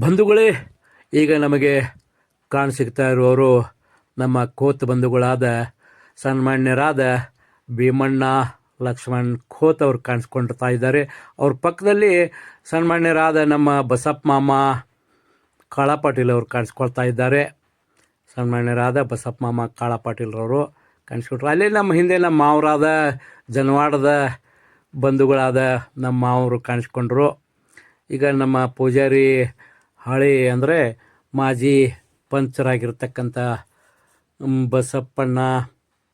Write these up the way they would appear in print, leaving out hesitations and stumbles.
ಬಂಧುಗಳೇ, ಈಗ ನಮಗೆ ಕಾಣಸಿಗ್ತಾ ಇರುವವರು ನಮ್ಮ ಖೋತ್ ಬಂಧುಗಳಾದ ಸನ್ಮಾನ್ಯರಾದ ಭೀಮಣ್ಣ ಲಕ್ಷ್ಮಣ್ ಖೋತ್ ಅವರು ಕಾಣಿಸ್ಕೊಳ್ತಾ ಇದ್ದಾರೆ. ಅವ್ರ ಪಕ್ಕದಲ್ಲಿ ಸನ್ಮಾನ್ಯರಾದ ನಮ್ಮ ಬಸಪ್ಪ ಮಾಮ ಕಾಳ ಪಾಟೀಲ್ ಅವರು ಕಾಣಿಸ್ಕೊಳ್ತಾ ಇದ್ದಾರೆ. ಸನ್ಮಾನ್ಯರಾದ ಬಸಪ್ಪ ಮಾಮ ಕಾಳ ಪಾಟೀಲ್ರವರು ಕಾಣಿಸ್ಕೊಟ್ರು. ಅಲ್ಲೇ ನಮ್ಮ ಹಿಂದೆ ನಮ್ಮ ಮಾವರಾದ ಜನವಾಡದ ಬಂಧುಗಳಾದ ನಮ್ಮ ಮಾವರು ಕಾಣಿಸ್ಕೊಂಡ್ರು. ಈಗ ನಮ್ಮ ಪೂಜಾರಿ ಹಳಿ ಅಂದರೆ ಮಾಜಿ ಪಂಚರಾಗಿರ್ತಕ್ಕಂಥ ಬಸಪ್ಪಣ್ಣ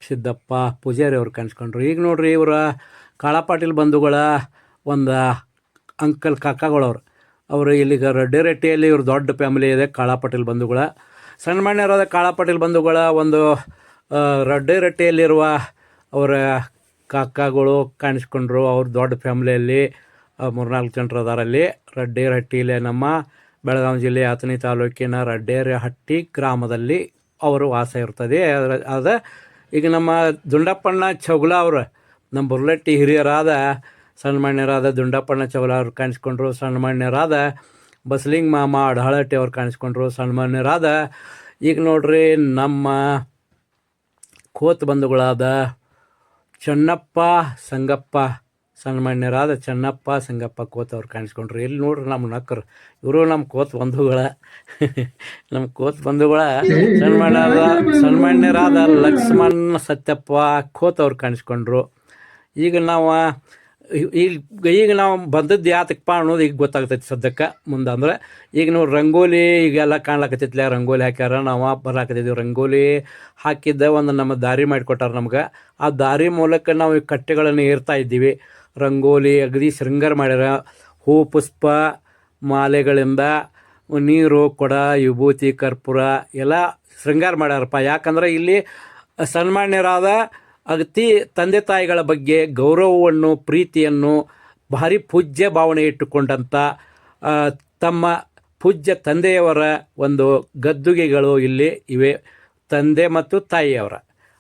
ಸಿದ್ದಪ್ಪ ಪೂಜಾರಿ ಅವ್ರು ಕಾಣಿಸ್ಕೊಂಡ್ರು. ಈಗ ನೋಡ್ರಿ, ಇವರ ಕಾಳ ಪಾಟೀಲ್ ಬಂಧುಗಳ ಒಂದು ಅಂಕಲ್ ಕಾಕಾಗಳವ್ರು. ಅವರು ಇಲ್ಲಿಗ ರೆಡ್ಡಿರೆಟ್ಟಿಯಲ್ಲಿ ಇವ್ರ ದೊಡ್ಡ ಫ್ಯಾಮಿಲಿ ಇದೆ. ಕಾಳ ಪಾಟೀಲ್ ಬಂಧುಗಳ ಸನ್ಮಾನ್ಯರಾದ ಕಾಳ ಪಾಟೀಲ್ ಬಂಧುಗಳ ಒಂದು ರೆಡ್ಡಿರೆಟ್ಟಿಯಲ್ಲಿರುವ ಅವರ ಕಾಕಾಗಳು ಕಾಣಿಸ್ಕೊಂಡ್ರು. ಅವ್ರ ದೊಡ್ಡ ಫ್ಯಾಮಿಲಿಯಲ್ಲಿ 3-4 ಜನರು ಅದಾರಲ್ಲಿ. ರೆಡ್ಡಿರಹಟ್ಟಿಯಲ್ಲಿ ನಮ್ಮ ಬೆಳಗಾವಿ ಜಿಲ್ಲೆ ಅಥಣಿ ತಾಲೂಕಿನ ರೆಡ್ಡಿರಹಟ್ಟಿ ಗ್ರಾಮದಲ್ಲಿ ಅವರು ವಾಸ ಇರ್ತದೆ. ಈಗ ನಮ್ಮ ದುಂಡಪ್ಪಣ್ಣ ಚೌಗಲ ಅವರು ನಮ್ಮ ಬುರ್ಲಟ್ಟಿ ಹಿರಿಯರಾದ ಸನ್ಮಾನ್ಯರಾದ ದುಂಡಪ್ಪಣ್ಣ ಚೌಗಲ ಅವ್ರು ಕಾಣಿಸ್ಕೊಂಡ್ರು. ಸನ್ಮಾನ್ಯರಾದ ಬಸಲಿಂಗ ಮಾಮ ಅಡಹಳಟ್ಟಿ ಅವ್ರು ಕಾಣಿಸ್ಕೊಂಡ್ರು. ಸನ್ಮಾನ್ಯರಾದ ಈಗ ನೋಡ್ರಿ ನಮ್ಮ ಖೋತ್ ಬಂಧುಗಳಾದ ಚೆನ್ನಪ್ಪ ಸಂಗಪ್ಪ ಸನ್ಮಾನ್ಯರಾದ ಚೆನ್ನಪ್ಪ ಸಂಗಪ್ಪ ಖೋತ್ ಅವ್ರು ಕಾಣಿಸ್ಕೊಂಡ್ರು. ಇಲ್ಲಿ ನೋಡ್ರಿ ನಮ್ಮ ನಕ್ಕರು, ಇವರು ನಮ್ಮ ಖೋತ್ ಬಂಧುಗಳ ನಮ್ಮ ಖೋತ್ ಬಂಧುಗಳ ಸನ್ಮಾನ್ಯರಾದ ಲಕ್ಷ್ಮಣ್ ಸತ್ಯಪ್ಪ ಖೋತ್ ಅವ್ರು ಕಾಣಿಸ್ಕೊಂಡ್ರು. ಈಗ ನಾವು ಬಂದದ್ದು ಯಾತಕ್ಕಪ್ಪ ಅನ್ನೋದು ಈಗ ಗೊತ್ತಾಗ್ತೈತಿ ಸದ್ಯಕ್ಕೆ. ಮುಂದೆ ಅಂದ್ರೆ ಈಗ ನಾವು ರಂಗೋಲಿ ಈಗೆಲ್ಲ ಕಾಣ್ಲಾಕತ್ತೈತಿಲ್ಲ, ರಂಗೋಲಿ ಹಾಕ್ಯಾರ. ನಾವು ಬರ್ಲಾಕತ್ತಿದ್ದೀವಿ. ರಂಗೋಲಿ ಹಾಕಿದ್ದ ಒಂದು ನಮ್ಮ ದಾರಿ ಮಾಡಿಕೊಟ್ಟಾರ ನಮ್ಗೆ. ಆ ದಾರಿ ಮೂಲಕ ನಾವು ಈ ಕಟ್ಟೆಗಳನ್ನು ಏರ್ತಾ ಇದ್ದೀವಿ. ರಂಗೋಲಿ ಅಗದಿ ಶೃಂಗಾರ ಮಾಡ್ಯಾರ. ಹೂ ಪುಷ್ಪ ಮಾಲೆಗಳಿಂದ ನೀರು ಕೊಡ ವಿಭೂತಿ ಕರ್ಪೂರ ಎಲ್ಲ ಶೃಂಗಾರ ಮಾಡ್ಯಾರಪ್ಪ. ಯಾಕಂದ್ರೆ ಇಲ್ಲಿ ಸನ್ಮಾನ್ಯರಾದ ಅಗತಿ ತಂದೆ ತಾಯಿಗಳ ಬಗ್ಗೆ ಗೌರವವನ್ನು ಪ್ರೀತಿಯನ್ನು ಭಾರಿ ಪೂಜ್ಯ ಭಾವನೆ ಇಟ್ಟುಕೊಂಡಂಥ ತಮ್ಮ ಪೂಜ್ಯ ತಂದೆಯವರ ಒಂದು ಗದ್ದುಗೆಗಳು ಇಲ್ಲಿ ಇವೆ. ತಂದೆ ಮತ್ತು ತಾಯಿಯವರ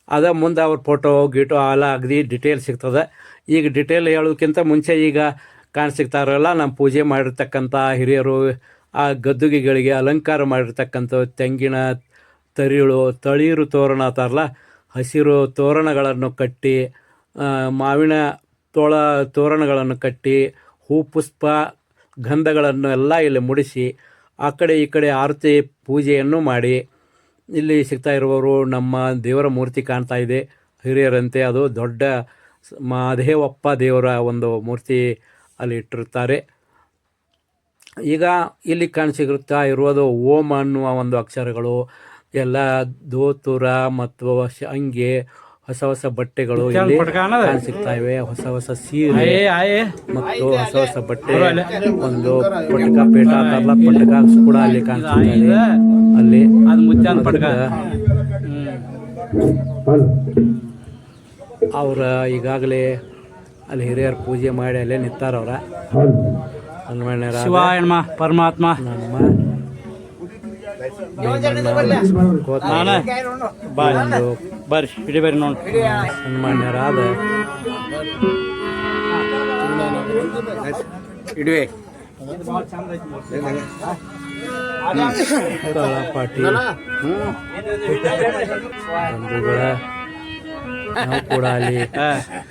ಅದ ಮುಂದೆ ಅವ್ರ ಫೋಟೋ ಗೀಟೋ ಎಲ್ಲ ಅಗದಿ ಡಿಟೇಲ್ ಸಿಗ್ತದೆ. ಈಗ ಡಿಟೇಲ್ ಹೇಳೋದಕ್ಕಿಂತ ಮುಂಚೆ ಈಗ ಕಾಣಿಸಿಗ್ತಾರಲ್ಲ ನಮ್ಮ ಪೂಜೆ ಮಾಡಿರ್ತಕ್ಕಂಥ ಹಿರಿಯರು ಆ ಗದ್ದುಗೆಗಳಿಗೆ ಅಲಂಕಾರ ಮಾಡಿರ್ತಕ್ಕಂಥ ತೆಂಗಿನ ತಳಿರು ತೋರಣ ಅಂತಾರಲ್ಲ, ಹಸಿರು ತೋರಣಗಳನ್ನು ಕಟ್ಟಿ, ಮಾವಿನ ತೋರಣಗಳನ್ನು ಕಟ್ಟಿ, ಹೂ ಪುಷ್ಪ ಗಂಧಗಳನ್ನು ಎಲ್ಲ ಇಲ್ಲಿ ಮುಡಿಸಿ ಆ ಕಡೆ ಈ ಕಡೆ ಆರತಿ ಪೂಜೆಯನ್ನು ಮಾಡಿ ಇಲ್ಲಿ ಸಿಗ್ತಾ ಇರುವವರು ನಮ್ಮ ದೇವರ ಮೂರ್ತಿ ಕಾಣ್ತಾ ಇದೆ ಹಿರಿಯರಂತೆ. ಅದು ದೊಡ್ಡ ಮಹದೇವಪ್ಪ ದೇವರ ಒಂದು ಮೂರ್ತಿ ಅಲ್ಲಿ ಇಟ್ಟಿರ್ತಾರೆ. ಈಗ ಇಲ್ಲಿ ಕಾಣಿಸಿರುತ್ತಾ ಇರುವುದು ಓಂ ಅನ್ನುವ ಒಂದು ಅಕ್ಷರಗಳು ಎಲ್ಲ ದೋತುರ ಮತ್ತು ಅಂಗಿ, ಹೊಸ ಹೊಸ ಬಟ್ಟೆಗಳು ಇಲ್ಲಿ ಕಾಣಿಸಿಗ್ತಾ ಇವೆ. ಹೊಸ ಸೀರೆ ಮತ್ತು ಹೊಸ ಬಟ್ಟೆ, ಒಂದು ಪಟಕ ಪೇಟ ಅಂತಾರಲ್ಲ, ಪಟಕ ಕೂಡ ಅಲ್ಲಿ ಕಾಣಿಸ್ತಾ ಇದೆ. ಅಲ್ಲಿ ಅವ್ರ ಈಗಾಗಲೇ ಅಲ್ಲಿ ಹಿರಿಯರ ಪೂಜೆ ಮಾಡಿ ಅಲ್ಲೇ ನಿಂತಾರವ್ರ. ಸನ್ಮಾನ್ಯರಾದ ಪರಮಾತ್ಮ ನಮ್ಮ ಸನ್ಮಾನ್ಯರಾದ ಕಾಳ ಪಾಟೀಲ್ ಬಂಧುಗಳ ನಾವು ಕೂಡ ಅಲ್ಲಿ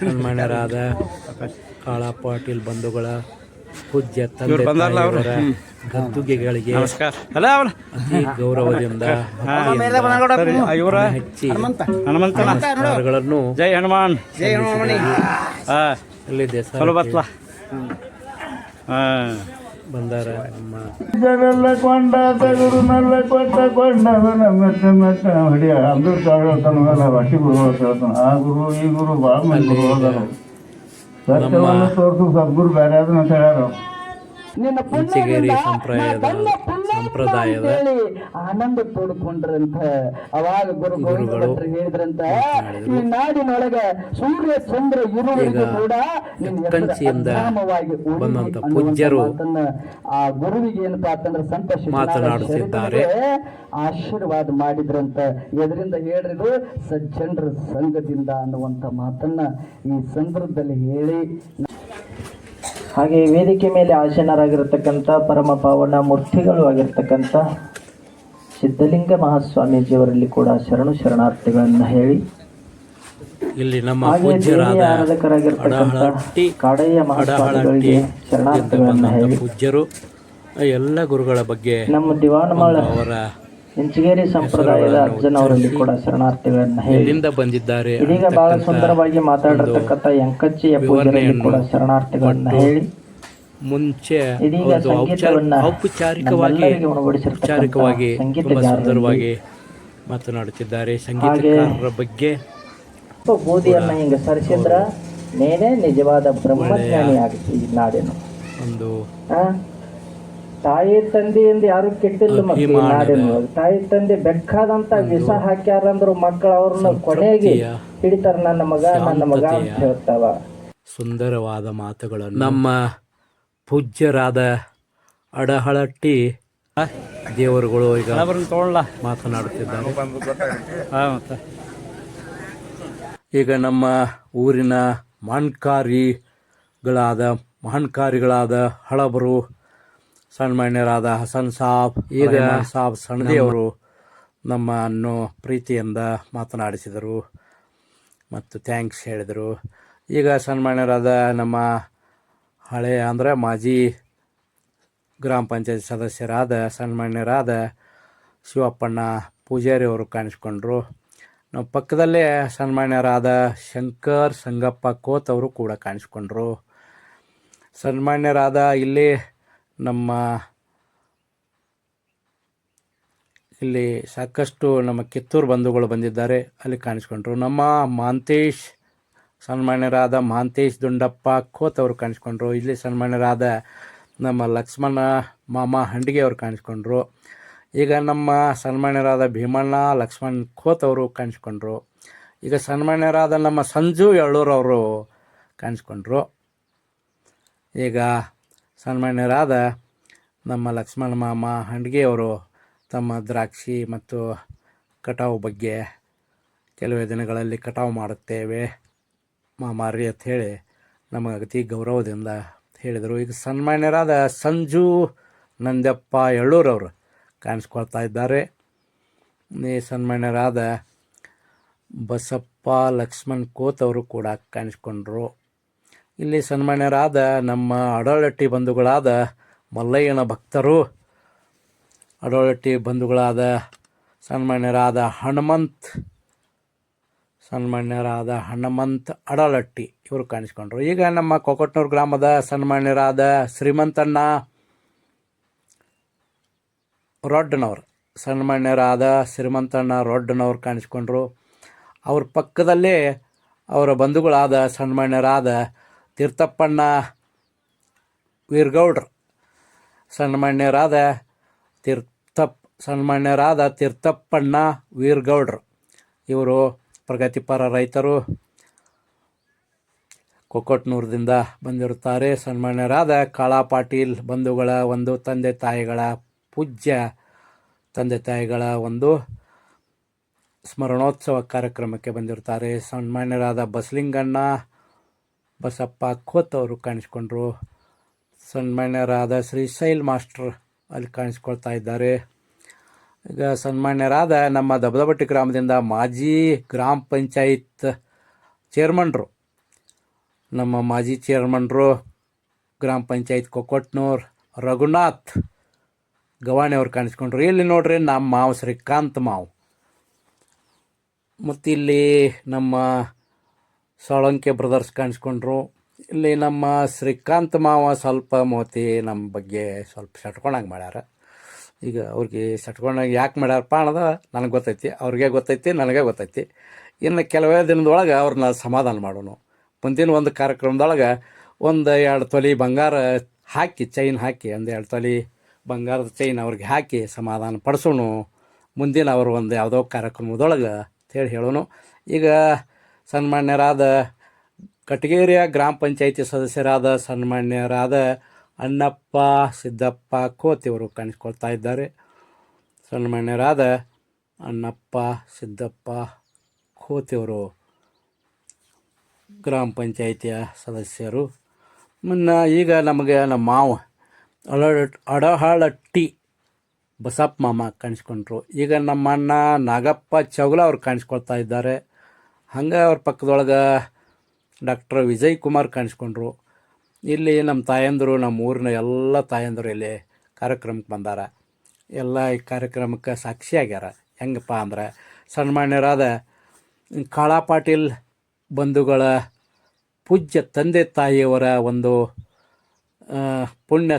ಸನ್ಮಾನ್ಯರಾದ ಕಾಳ ಪಾಟೀಲ್ ಬಂಧುಗಳ ಪೂಜ್ಯ ತಂದೆ ತಾಯಿಯವರ ಗದ್ದುಗೆಗಳಿಗೆ ಅತಿ ಗೌರವದಿಂದ ಹೆಚ್ಚಿ ನಮಸ್ಕಾರಗಳನ್ನು ಜೈ ಹನುಮಾನ್ ಇಲ್ಲಿ ಬಂದಾರ. ನಮ್ಮ ಜಗಲ್ಲ ಕೊಂಡ ತಗುರು ನಲ್ಲ ಕೊಟ್ಟ ಕೊಂಡವನ ಮೆಟ್ಟ ಮೆಟ್ಟ ಹೊಡಿ ಅಂದ್ರು ತಾಳತನವಲ್ಲ ವಟಿ ಗುರು ಹೇಳ್ತಾನ. ಆ ಗುರು ಈ ಗುರು ಭಾಳ ಮಂದಿ ಗುರು ಹೋದರು. ಸತ್ಯವನ್ನು ತೋರಿಸು ಸದ್ಗುರು ಬೇರೆ ಅದನ್ನ ಅಂತ ಹೇಳ್ಯಾರ. ಇಂಚಿಗೇರಿ ಸಂಪ್ರದಾಯದ ಆನಂದ ತೋಡ್ಕೊಂಡ್ರಂತ ಅವಾಗ ಗುರುಗಳು ಹೇಳಿದ್ರಂತ, ಈ ನಾಡಿನೊಳಗ ಸೂರ್ಯ ಚಂದ್ರ ಇರುವವರೆಗೂ ಕೂಡ ಕಂಚಿಯಿಂದ ಬಂದಂತ ಪೂಜ್ಯರು ಆ ಗುರುವಿಗೆ ಏನಪ್ಪಾ ಅಂತಂದ್ರೆ ಸಂತೋಷ ಮಾತನಾಡುತ್ತಿದ್ದಾರೆ, ಆಶೀರ್ವಾದ ಮಾಡಿದ್ರಂತ. ಎದರಿಂದ ಹೇಳಿದ್ರು ಸಜ್ಜನರ ಸಂಘದಿಂದ ಅನ್ನುವಂತ ಮಾತನ್ನ ಈ ಸಂದರ್ಭದಲ್ಲಿ ಹೇಳಿ ಹಾಗೆ ವೇದಿಕೆ ಮೇಲೆ ಆಸೀನರಾಗಿರ್ತಕ್ಕಂಥ ಪರಮ ಪಾವನ ಮೂರ್ತಿಗಳು ಆಗಿರ್ತಕ್ಕಂಥ ಸಿದ್ಧಲಿಂಗ ಮಹಾಸ್ವಾಮೀಜಿಯವರಲ್ಲಿ ಕೂಡ ಶರಣಾರ್ಥಿಗಳನ್ನು ಹೇಳಿ, ಇಲ್ಲಿ ನಮ್ಮ ಹಾಗೆ ಪೂಜ್ಯರಾದ ದೇವಿಯ ಆರಾಧಕರಾಗಿರ್ತಕ್ಕಂಥ ಅಡಹಳಟ್ಟಿ ಕಾಡಯ್ಯ ಮಹಾಸ್ವಾಮಿಗಳಿಗೆ ಶರಣಾರ್ಥಿಗಳನ್ನು ಹೇಳಿ, ಪೂಜ್ಯರು ಎಲ್ಲ ಗುರುಗಳ ಬಗ್ಗೆ ನಮ್ಮ ದಿವಾನಮಾಳ ಅವರ ಇಂಚಗೇರಿ ಸಂಪ್ರದಾಯದ ಅಜ್ಜನವರಲ್ಲಿ ಕೂಡ ಶರಣಾರ್ಥಿಗಳನ್ನು ಹೇಳಿ, ಎಲ್ಲಿಂದ ಬಂದಿದ್ದಾರೆ ಇದೀಗ ಬಹಳ ಸುಂದರವಾಗಿ ಮಾತಾಡಿರ್ತಕ್ಕಂಥ ಎಂಕಚ್ಚಿಯ ಪೂಜಾರಿಯಲ್ಲಿ ಕೂಡ ಶರಣಾರ್ಥಿಗಳನ್ನ ಹೇಳಿ, ಮುಂಚೆ ಇದೀಗ ಅವ್ರದ್ದು ಸಂಗೀತವನ್ನ ಔಪಚಾರಿಕವಾಗಿ ನಮ್ಮೆಲ್ಲರಿಗೆ ಉಣಬಡಿಸಿರ್ತಕ್ಕಂಥ ತುಂಬಾ ಸಂಗೀತಗಾರರಲ್ಲಿ ಸುಂದರವಾಗಿ ಮಾತನಾಡುತ್ತಿದ್ದಾರೆ. ಸಂಗೀತಕಾರರ ಬಗ್ಗೆ ಬೂದಿಯನ್ನ ಹಿಂಗ ಸರಿಸಿದ್ರ ನೇನೇ ನಿಜವಾದ ಬ್ರಹ್ಮಜ್ಞಾನಿ ಆಗುತ್ತೆ ಈ ನಾಡಿನ. ಒಂದು ತಾಯಿ ತಂದೆಯಿಂದ ಯಾರು ಕೆಟ್ಟಿಲ್ಲ ಮತ್ತೆ ಈ ಅಭಿಮಾನದ ನಾಡಿನ. ತಾಯಿ ತಂದೆ ಬೆಕ್ಕಾದಂತ ವಿಷ ಹಾಕ್ಯಾರಂದ್ರು ಮಕ್ಕಳು ಅವ್ರನ್ನ ಕೊನೆಗೆ ಹಿಡಿತಾರ, ನನ್ನ ಮಗ ಅಂತ ಹೇಳ್ತಾವ. ಸುಂದರವಾದ ಮಾತುಗಳನ್ನು ನಮ್ಮ ಪೂಜ್ಯರಾದ ಅಡಹಳಟ್ಟಿ ದೇವರುಗಳು ಈಗ ಮಾತನಾಡುತ್ತಿದ್ದಾರೆ. ಈಗ ನಮ್ಮ ಊರಿನ ಮಹಾನ್ಕಾರಿಗಳಾದ ಹಳಬರು ಸನ್ಮಾನ್ಯರಾದ ಹಸನ್ ಸಾಬ್, ಈಗ ಸಾಬ್ ಸಣದಿಯವರು ನಮ್ಮನ್ನು ಪ್ರೀತಿಯಿಂದ ಮಾತನಾಡಿಸಿದರು ಮತ್ತು ಥ್ಯಾಂಕ್ಸ್ ಹೇಳಿದರು. ಈಗ ಸನ್ಮಾನ್ಯರಾದ ನಮ್ಮ ಹಳೆಯ ಅಂದರೆ ಮಾಜಿ ಗ್ರಾಮ ಪಂಚಾಯತ್ ಸದಸ್ಯರಾದ ಸನ್ಮಾನ್ಯರಾದ ಶಿವಪ್ಪಣ್ಣ ಪೂಜಾರಿ ಅವರು ಕಾಣಿಸ್ಕೊಂಡ್ರು. ನಾವು ಪಕ್ಕದಲ್ಲೇ ಸನ್ಮಾನ್ಯರಾದ ಶಂಕರ್ ಸಂಗಪ್ಪ ಕೋತ್ ಅವರು ಕೂಡ ಕಾಣಿಸ್ಕೊಂಡ್ರು. ಸನ್ಮಾನ್ಯರಾದ ಇಲ್ಲಿ ಸಾಕಷ್ಟು ನಮ್ಮ ಕಿತ್ತೂರು ಬಂಧುಗಳು ಬಂದಿದ್ದಾರೆ, ಅಲ್ಲಿ ಕಾಣಿಸ್ಕೊಂಡ್ರು. ನಮ್ಮ ಸನ್ಮಾನ್ಯರಾದ ಮಹಾಂತೇಶ್ ದುಂಡಪ್ಪ ಖೋತ್ ಅವರು ಕಾಣಿಸ್ಕೊಂಡ್ರು. ಇಲ್ಲಿ ಸನ್ಮಾನ್ಯರಾದ ನಮ್ಮ ಲಕ್ಷ್ಮಣ ಮಾಮ ಹಂಡಿಗೆ ಅವರು ಕಾಣಿಸ್ಕೊಂಡ್ರು. ಈಗ ನಮ್ಮ ಸನ್ಮಾನ್ಯರಾದ ಭೀಮಣ್ಣ ಲಕ್ಷ್ಮಣ್ ಖೋತ್ ಅವರು ಕಾಣಿಸ್ಕೊಂಡ್ರು. ಈಗ ಸನ್ಮಾನ್ಯರಾದ ನಮ್ಮ ಸಂಜು ಎಳ್ಳೂರವರು ಕಾಣಿಸ್ಕೊಂಡ್ರು. ಈಗ ಸನ್ಮಾನ್ಯರಾದ ನಮ್ಮ ಲಕ್ಷ್ಮಣ ಮಾಮ ಹಂಡಿಗೆಯವರು ತಮ್ಮ ದ್ರಾಕ್ಷಿ ಮತ್ತು ಕಟಾವು ಬಗ್ಗೆ ಕೆಲವೇ ದಿನಗಳಲ್ಲಿ ಕಟಾವು ಮಾಡುತ್ತೇವೆ ಮಾಮಾರಿ ಅಂತ ಹೇಳಿ ನಮಗೆ ಅತಿ ಗೌರವದಿಂದ ಹೇಳಿದರು. ಈಗ ಸನ್ಮಾನ್ಯರಾದ ಸಂಜು ನಂದ್ಯಪ್ಪ ಎಳ್ಳೂರವರು ಕಾಣಿಸ್ಕೊಳ್ತಾ ಇದ್ದಾರೆ. ಸನ್ಮಾನ್ಯರಾದ ಬಸಪ್ಪ ಲಕ್ಷ್ಮಣ್ ಕೋತ್ ಅವರು ಕೂಡ ಕಾಣಿಸ್ಕೊಂಡ್ರು. ಇಲ್ಲಿ ಸನ್ಮಾನ್ಯರಾದ ನಮ್ಮ ಅಡಳಟ್ಟಿ ಬಂಧುಗಳಾದ ಮಲ್ಲಯ್ಯನ ಭಕ್ತರು, ಅಡಳಟ್ಟಿ ಬಂಧುಗಳಾದ ಸನ್ಮಾನ್ಯರಾದ ಹನುಮಂತ್ ಅಡಳಟ್ಟಿ ಇವರು ಕಾಣಿಸ್ಕೊಂಡ್ರು. ಈಗ ನಮ್ಮ ಕೊಕಟ್ನೂರು ಗ್ರಾಮದ ಸನ್ಮಾನ್ಯರಾದ ಶ್ರೀಮಂತಣ್ಣ ರೊಡ್ಡನವರು ಕಾಣಿಸ್ಕೊಂಡ್ರು. ಅವ್ರ ಪಕ್ಕದಲ್ಲೇ ಅವರ ಬಂಧುಗಳಾದ ಸನ್ಮಾನ್ಯರಾದ ತೀರ್ಥಪ್ಪಣ್ಣ ವೀರಗೌಡ್ರು, ಸನ್ಮಾನ್ಯರಾದ ತೀರ್ಥಪ್ಪಣ್ಣ ವೀರಗೌಡ್ರು ಇವರು ಪ್ರಗತಿಪರ ರೈತರು, ಕೊಕಟ್ನೂರದಿಂದ ಬಂದಿರುತ್ತಾರೆ. ಸನ್ಮಾನ್ಯರಾದ ಕಾಳಾ ಪಾಟೀಲ್ ಬಂಧುಗಳ ಒಂದು ಪೂಜ್ಯ ತಂದೆ ತಾಯಿಗಳ ಒಂದು ಸ್ಮರಣೋತ್ಸವ ಕಾರ್ಯಕ್ರಮಕ್ಕೆ ಬಂದಿರ್ತಾರೆ. ಸನ್ಮಾನ್ಯರಾದ ಬಸಪ್ಪ ಖೋತ್ ಅವರು ಕಾಣಿಸ್ಕೊಂಡ್ರು. ಸನ್ಮಾನ್ಯರಾದ ಶ್ರೀಶೈಲ್ ಮಾಸ್ಟರ್ ಅಲ್ಲಿ ಕಾಣಿಸ್ಕೊಳ್ತಾ ಇದ್ದಾರೆ. ಈಗ ಸನ್ಮಾನ್ಯರಾದ ನಮ್ಮ ದಬದಬಟ್ಟಿ ಗ್ರಾಮದಿಂದ ಮಾಜಿ ಗ್ರಾಮ ಪಂಚಾಯತ್ ಚೇರ್ಮನ್ರು, ನಮ್ಮ ಮಾಜಿ ಚೇರ್ಮನ್ರು ಗ್ರಾಮ ಪಂಚಾಯತ್ ಕೊಕಟ್ನೂರ್ ರಘುನಾಥ್ ಗವಾಣಿ ಅವ್ರು ಕಾಣಿಸ್ಕೊಂಡ್ರು. ಇಲ್ಲಿ ನೋಡ್ರಿ ನಮ್ಮ ಮಾವು ಶ್ರೀಕಾಂತ್ ಮಾವು, ಮತ್ತು ಇಲ್ಲಿ ನಮ್ಮ ಸೋಳಂಕೆ ಬ್ರದರ್ಸ್ ಕಾಣಿಸ್ಕೊಂಡ್ರು. ಇಲ್ಲಿ ನಮ್ಮ ಶ್ರೀಕಾಂತ್ ಮಾವ ಸ್ವಲ್ಪ ಮೋತಿ ನಮ್ಮ ಬಗ್ಗೆ ಸ್ವಲ್ಪ ಸಟ್ಕೊಂಡಂಗೆ ಮಾಡ್ಯಾರ. ಈಗ ಅವ್ರಿಗೆ ಸಟ್ಕೊಂಡಂಗೆ ಯಾಕೆ ಮಾಡ್ಯಾರಪ್ಪ ಅನ್ನೋದು ನನಗೆ ಗೊತ್ತೈತಿ, ಅವ್ರಿಗೆ ಗೊತ್ತೈತಿ, ನನಗೆ ಗೊತ್ತೈತಿ. ಇನ್ನು ಕೆಲವೇ ದಿನದೊಳಗೆ ಅವ್ರನ್ನ ಸಮಾಧಾನ ಮಾಡೋಣ. ಮುಂದಿನ ಒಂದು ಕಾರ್ಯಕ್ರಮದೊಳಗೆ 1-2 ತೊಲೆ ಬಂಗಾರ ಹಾಕಿ, ಚೈನ್ ಹಾಕಿ, 1-2 ತೊಲೆ ಬಂಗಾರದ ಚೈನ್ ಅವ್ರಿಗೆ ಹಾಕಿ ಸಮಾಧಾನ ಪಡಿಸೋಣ ಮುಂದಿನ ಅವರು ಒಂದು ಯಾವುದೋ ಕಾರ್ಯಕ್ರಮದೊಳಗೆ ಅಂತೇಳಿ ಹೇಳೋಣ. ಈಗ ಸನ್ಮಾನ್ಯರಾದ ಕಟಗೇರಿಯ ಗ್ರಾಮ ಪಂಚಾಯಿತಿ ಸದಸ್ಯರಾದ ಸನ್ಮಾನ್ಯರಾದ ಅಣ್ಣಪ್ಪ ಸಿದ್ದಪ್ಪ ಖೋತ್ ಇವರು ಕಾಣಿಸ್ಕೊಳ್ತಾ ಇದ್ದಾರೆ. ಸನ್ಮಾನ್ಯರಾದ ಅಣ್ಣಪ್ಪ ಸಿದ್ದಪ್ಪ ಖೋತ್ ಇವರು ಗ್ರಾಮ ಪಂಚಾಯಿತಿಯ ಸದಸ್ಯರು. ಈಗ ನಮಗೆ ನಮ್ಮ ಮಾವ ಅಡಹಾಳಟ್ಟಿ ಬಸಪ್ಪ ಮಾಮ ಕಾಣಿಸ್ಕೊಂಡ್ರು. ಈಗ ನಮ್ಮ ಅಣ್ಣ ನಾಗಪ್ಪ ಚೌಲ ಅವ್ರು ಕಾಣಿಸ್ಕೊಳ್ತಾ ಇದ್ದಾರೆ. ಹಂಗೆ ಅವ್ರ ಪಕ್ಕದೊಳಗೆ ಡಾಕ್ಟರ್ ವಿಜಯ್ ಕುಮಾರ್ ಕಾಣಿಸ್ಕೊಂಡ್ರು. ಇಲ್ಲಿ ನಮ್ಮ ತಾಯಂದರು, ನಮ್ಮ ಊರಿನ ಎಲ್ಲ ತಾಯಂದರು ಇಲ್ಲಿ ಕಾರ್ಯಕ್ರಮಕ್ಕೆ ಬಂದಾರ. ಎಲ್ಲ ಈ ಕಾರ್ಯಕ್ರಮಕ್ಕೆ ಸಾಕ್ಷಿಯಾಗ್ಯಾರ. ಹೆಂಗಪ್ಪ ಅಂದ್ರೆ ಸನ್ಮಾನ್ಯರಾದ ಕಾಳಾ ಪಾಟೀಲ್ ಬಂಧುಗಳ ಪೂಜ್ಯ ತಂದೆ ತಾಯಿಯವರ ಒಂದು ಪುಣ್ಯ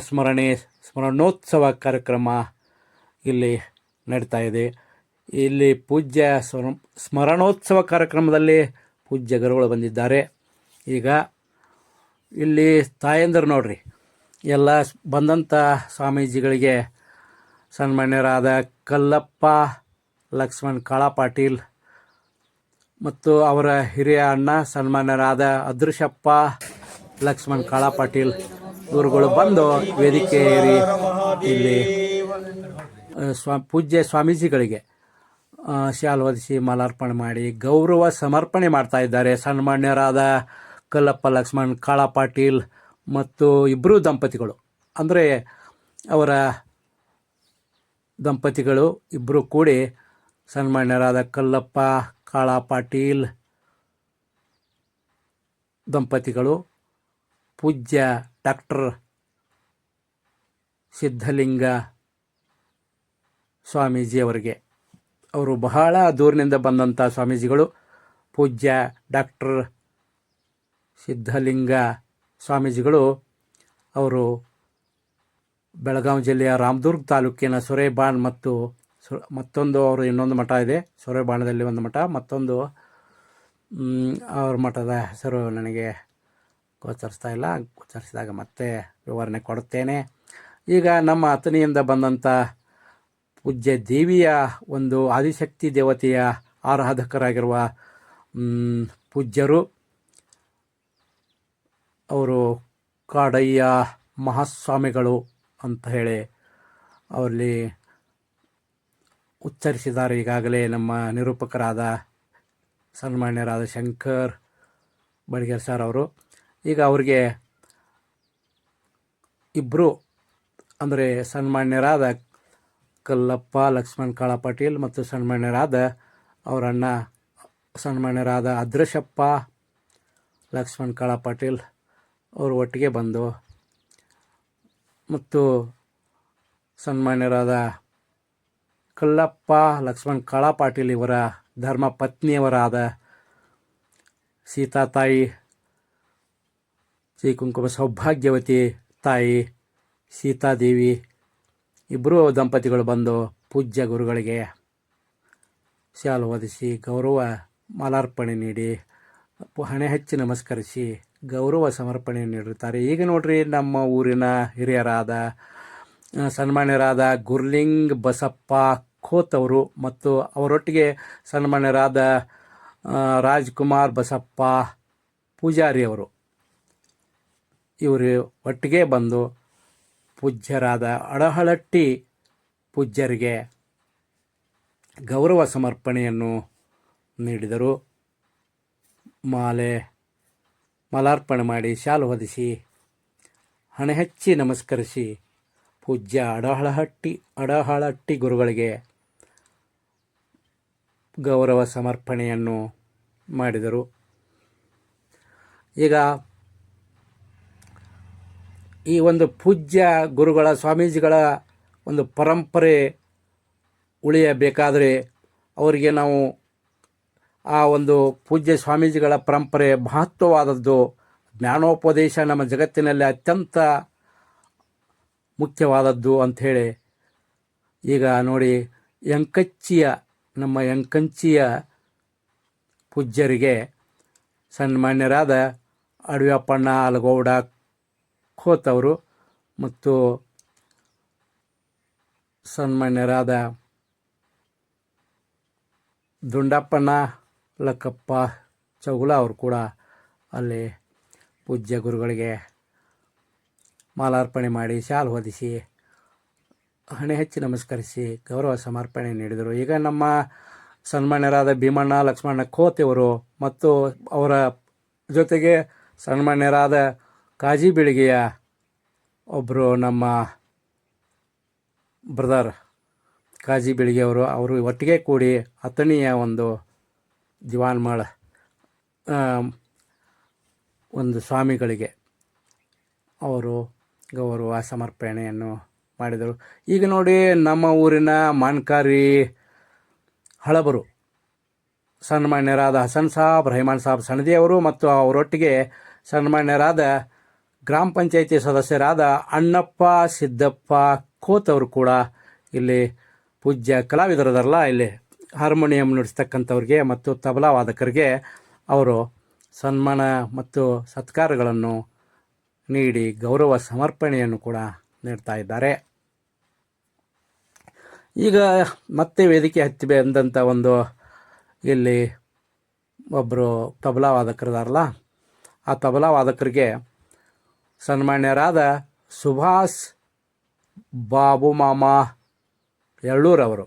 ಸ್ಮರಣೋತ್ಸವ ಕಾರ್ಯಕ್ರಮ ಇಲ್ಲಿ ನಡೀತಾ ಇದೆ. ಇಲ್ಲಿ ಪೂಜ್ಯ ಸ್ಮರಣೋತ್ಸವ ಕಾರ್ಯಕ್ರಮದಲ್ಲಿ ಪೂಜ್ಯ ಗುರುಗಳು ಬಂದಿದ್ದಾರೆ. ಈಗ ಇಲ್ಲಿ ತಾಯಂದರು ನೋಡ್ರಿ, ಎಲ್ಲ ಬಂದಂಥ ಸ್ವಾಮೀಜಿಗಳಿಗೆ ಸನ್ಮಾನ್ಯರಾದ ಕಲ್ಲಪ್ಪ ಲಕ್ಷ್ಮಣ್ ಕಾಳಾ ಪಾಟೀಲ್ ಮತ್ತು ಅವರ ಹಿರಿಯ ಅಣ್ಣ ಸನ್ಮಾನ್ಯರಾದ ಅದೃಶಪ್ಪ ಲಕ್ಷ್ಮಣ್ ಕಾಳಾ ಪಾಟೀಲ್ ಇವ್ರುಗಳು ಬಂದು ವೇದಿಕೆ ಏರಿ ಇಲ್ಲಿ ಪೂಜ್ಯ ಸ್ವಾಮೀಜಿಗಳಿಗೆ ಶಾಲು ಹೊದಿಸಿ ಮಾಲಾರ್ಪಣೆ ಮಾಡಿ ಗೌರವ ಸಮರ್ಪಣೆ ಮಾಡ್ತಾ ಇದ್ದಾರೆ. ಸನ್ಮಾನ್ಯರಾದ ಕಲ್ಲಪ್ಪ ಲಕ್ಷ್ಮಣ್ ಕಾಳಾ ಪಾಟೀಲ್ ಮತ್ತು ಇಬ್ಬರು ದಂಪತಿಗಳು, ಅಂದರೆ ಅವರ ದಂಪತಿಗಳು ಇಬ್ಬರು ಕೂಡಿ ಸನ್ಮಾನ್ಯರಾದ ಕಲ್ಲಪ್ಪ ಕಾಳಾ ಪಾಟೀಲ್ ದಂಪತಿಗಳು ಪೂಜ್ಯ ಡಾಕ್ಟರ್ ಸಿದ್ಧಲಿಂಗ ಸ್ವಾಮೀಜಿಯವರಿಗೆ, ಅವರು ಬಹಳ ದೂರಿನಿಂದ ಬಂದಂಥ ಸ್ವಾಮೀಜಿಗಳು, ಪೂಜ್ಯ ಡಾಕ್ಟರ್ ಸಿದ್ಧಲಿಂಗ ಸ್ವಾಮೀಜಿಗಳು ಅವರು ಬೆಳಗಾವಿ ಜಿಲ್ಲೆಯ ರಾಮದುರ್ಗ ತಾಲೂಕಿನ ಸೊರೆಬಾಣ್ ಮತ್ತು ಮತ್ತೊಂದು ಅವರು ಇನ್ನೊಂದು ಮಠ ಇದೆ, ಸೊರೆಬಾಣದಲ್ಲಿ ಒಂದು ಮಠ, ಮತ್ತೊಂದು ಅವ್ರ ಮಠದ ಹೆಸರು ನನಗೆ ಗೋಚರಿಸ್ತಾ ಇಲ್ಲ, ಗೋಚರಿಸಿದಾಗ ಮತ್ತೆ ವಿವರಣೆ ಕೊಡುತ್ತೇನೆ. ಈಗ ನಮ್ಮ ಅತನಿಯಿಂದ ಬಂದಂಥ ಪೂಜ್ಯ ದೇವಿಯ ಒಂದು ಆದಿಶಕ್ತಿ ದೇವತೆಯ ಆರಾಧಕರಾಗಿರುವ ಪೂಜ್ಯರು, ಅವರು ಕಾಡಯ್ಯ ಮಹಾಸ್ವಾಮಿಗಳು ಅಂತ ಹೇಳಿ ಅವರಲ್ಲಿ ಉಚ್ಚರಿಸಿದ್ದಾರೆ. ಈಗಾಗಲೇ ನಮ್ಮ ನಿರೂಪಕರಾದ ಸನ್ಮಾನ್ಯರಾದ ಶಂಕರ್ ಬಡಿಗೇರ್ ಸರ್ ಅವರು. ಈಗ ಅವರಿಗೆ ಇಬ್ಬರು, ಅಂದರೆ ಸನ್ಮಾನ್ಯರಾದ ಕಲ್ಲಪ್ಪ ಲಕ್ಷ್ಮಣ್ ಕಾಳಾ ಪಾಟೀಲ್ ಮತ್ತು ಸನ್ಮಾನ್ಯರಾದ ಅವರಣ್ಣ ಸನ್ಮಾನ್ಯರಾದ ಅದೃಶಪ್ಪ ಲಕ್ಷ್ಮಣ್ ಕಾಳಾ ಪಾಟೀಲ್ ಅವರು ಒಟ್ಟಿಗೆ ಬಂದು ಮತ್ತು ಸನ್ಮಾನ್ಯರಾದ ಕಲ್ಲಪ್ಪ ಲಕ್ಷ್ಮಣ್ ಕಾಳಾ ಪಾಟೀಲ್ ಇವರ ಧರ್ಮ ಪತ್ನಿಯವರಾದ ಸೀತಾತಾಯಿ ಶ್ರೀ ಕುಂಕುಮ ಸೌಭಾಗ್ಯವತಿ ತಾಯಿ ಸೀತಾದೇವಿ ಇಬ್ಬರು ದಂಪತಿಗಳು ಬಂದು ಪೂಜ್ಯ ಗುರುಗಳಿಗೆ ಶಾಲು ಹೊದಿಸಿ ಗೌರವ ಮಾಲಾರ್ಪಣೆ ನೀಡಿ ಹಣೆ ಹಚ್ಚಿ ನಮಸ್ಕರಿಸಿ ಗೌರವ ಸಮರ್ಪಣೆ ನೀಡಿರುತ್ತಾರೆ. ಈಗ ನೋಡ್ರಿ, ನಮ್ಮ ಊರಿನ ಹಿರಿಯರಾದ ಸನ್ಮಾನ್ಯರಾದ ಗುರ್ಲಿಂಗ್ ಬಸಪ್ಪ ಖೋತ್ ಅವರು ಮತ್ತು ಅವರೊಟ್ಟಿಗೆ ಸನ್ಮಾನ್ಯರಾದ ರಾಜ್ಕುಮಾರ್ ಬಸಪ್ಪ ಪೂಜಾರಿ ಅವರು, ಇವರು ಒಟ್ಟಿಗೆ ಬಂದು ಪೂಜ್ಯರಾದ ಅಡಹಳಟ್ಟಿ ಪೂಜ್ಯರಿಗೆ ಗೌರವ ಸಮರ್ಪಣೆಯನ್ನು ನೀಡಿದರು. ಮಾಲಾರ್ಪಣೆ ಮಾಡಿ ಶಾಲು ಹೊದಿಸಿ ಹಣೆ ಹಚ್ಚಿ ನಮಸ್ಕರಿಸಿ ಪೂಜ್ಯ ಅಡಹಳಟ್ಟಿ ಗುರುಗಳಿಗೆ ಗೌರವ ಸಮರ್ಪಣೆಯನ್ನು ಮಾಡಿದರು. ಈಗ ಈ ಒಂದು ಪೂಜ್ಯ ಗುರುಗಳ ಸ್ವಾಮೀಜಿಗಳ ಒಂದು ಪರಂಪರೆ ಉಳಿಯಬೇಕಾದರೆ ಅವರಿಗೆ ನಾವು ಆ ಒಂದು ಪೂಜ್ಯ ಸ್ವಾಮೀಜಿಗಳ ಪರಂಪರೆ ಮಹತ್ವವಾದದ್ದು. ಜ್ಞಾನೋಪದೇಶ ನಮ್ಮ ಜಗತ್ತಿನಲ್ಲಿ ಅತ್ಯಂತ ಮುಖ್ಯವಾದದ್ದು ಅಂಥೇಳಿ ಈಗ ನೋಡಿ, ನಮ್ಮ ಯಂಕಂಚಿಯ ಪೂಜ್ಯರಿಗೆ ಸನ್ಮಾನ್ಯರಾದ ಅಡವ್ಯಪ್ಪಣ್ಣ ಅಲಗೌಡ ಖೋತ್ ಅವರು ಮತ್ತು ಸನ್ಮಾನ್ಯರಾದ ದುಂಡಪ್ಪಣ್ಣ ಲಕ್ಕಪ್ಪ ಚೌಗುಲ ಅವರು ಕೂಡ ಅಲ್ಲಿ ಪೂಜ್ಯ ಗುರುಗಳಿಗೆ ಮಾಲಾರ್ಪಣೆ ಮಾಡಿ ಶಾಲು ಹೊದಿಸಿ ಹಣೆ ಹಚ್ಚಿ ನಮಸ್ಕರಿಸಿ ಗೌರವ ಸಮರ್ಪಣೆ ನೀಡಿದರು. ಈಗ ನಮ್ಮ ಸನ್ಮಾನ್ಯರಾದ ಭೀಮಣ್ಣ ಲಕ್ಷ್ಮಣ ಖೋತ್ ಅವರು ಮತ್ತು ಅವರ ಜೊತೆಗೆ ಸನ್ಮಾನ್ಯರಾದ ಕಾಜಿ ಬೆಳಗೆಯ ಒಬ್ಬರು ನಮ್ಮ ಬ್ರದರ್ ಕಾಜಿ ಬೆಳಗೆಯವರು ಅವರು ಒಟ್ಟಿಗೆ ಕೂಡಿ ಅಥಣಿಯ ಒಂದು ದಿವಾನ್ಮಾಳ ಒಂದು ಸ್ವಾಮಿಗಳಿಗೆ ಅವರು ಗೌರವ ಸಮರ್ಪಣೆಯನ್ನು ಮಾಡಿದರು. ಈಗ ನೋಡಿ ನಮ್ಮ ಊರಿನ ಮಾನ್ಕಾರಿ ಹಳಬರು ಸನ್ಮಾನ್ಯರಾದ ಹಸನ್ ಸಾಬ್, ರೆಹಮಾನ್ ಸಾಬ್ ಸಣದಿಯವರು ಮತ್ತು ಅವರೊಟ್ಟಿಗೆ ಸನ್ಮಾನ್ಯರಾದ ಗ್ರಾಮ ಪಂಚಾಯಿತಿ ಸದಸ್ಯರಾದ ಅಣ್ಣಪ್ಪ ಸಿದ್ದಪ್ಪ ಖೋತ್ ಅವರು ಕೂಡ ಇಲ್ಲಿ ಪೂಜ್ಯ ಕಲಾವಿದರದಲ್ಲ ಇಲ್ಲಿ ಹಾರ್ಮೋನಿಯಂ ನುಡಿಸ್ತಕ್ಕಂಥವ್ರಿಗೆ ಮತ್ತು ತಬಲಾ ವಾದಕರಿಗೆ ಅವರು ಸನ್ಮಾನ ಮತ್ತು ಸತ್ಕಾರಗಳನ್ನು ನೀಡಿ ಗೌರವ ಸಮರ್ಪಣೆಯನ್ನು ಕೂಡ ನೀಡ್ತಾ ಇದ್ದಾರೆ. ಈಗ ಮತ್ತೆ ವೇದಿಕೆ ಹತ್ತಿ ಬಂದಂಥ ಒಂದು ಇಲ್ಲಿ ಒಬ್ಬರು ತಬಲಾ ವಾದಕರಿದಾರಲ್ಲ, ಆ ತಬಲಾ ವಾದಕರಿಗೆ ಸನ್ಮಾನ್ಯರಾದ ಸುಭಾಷ್ ಬಾಬು ಮಾಮ ಎಳ್ಳೂರವರು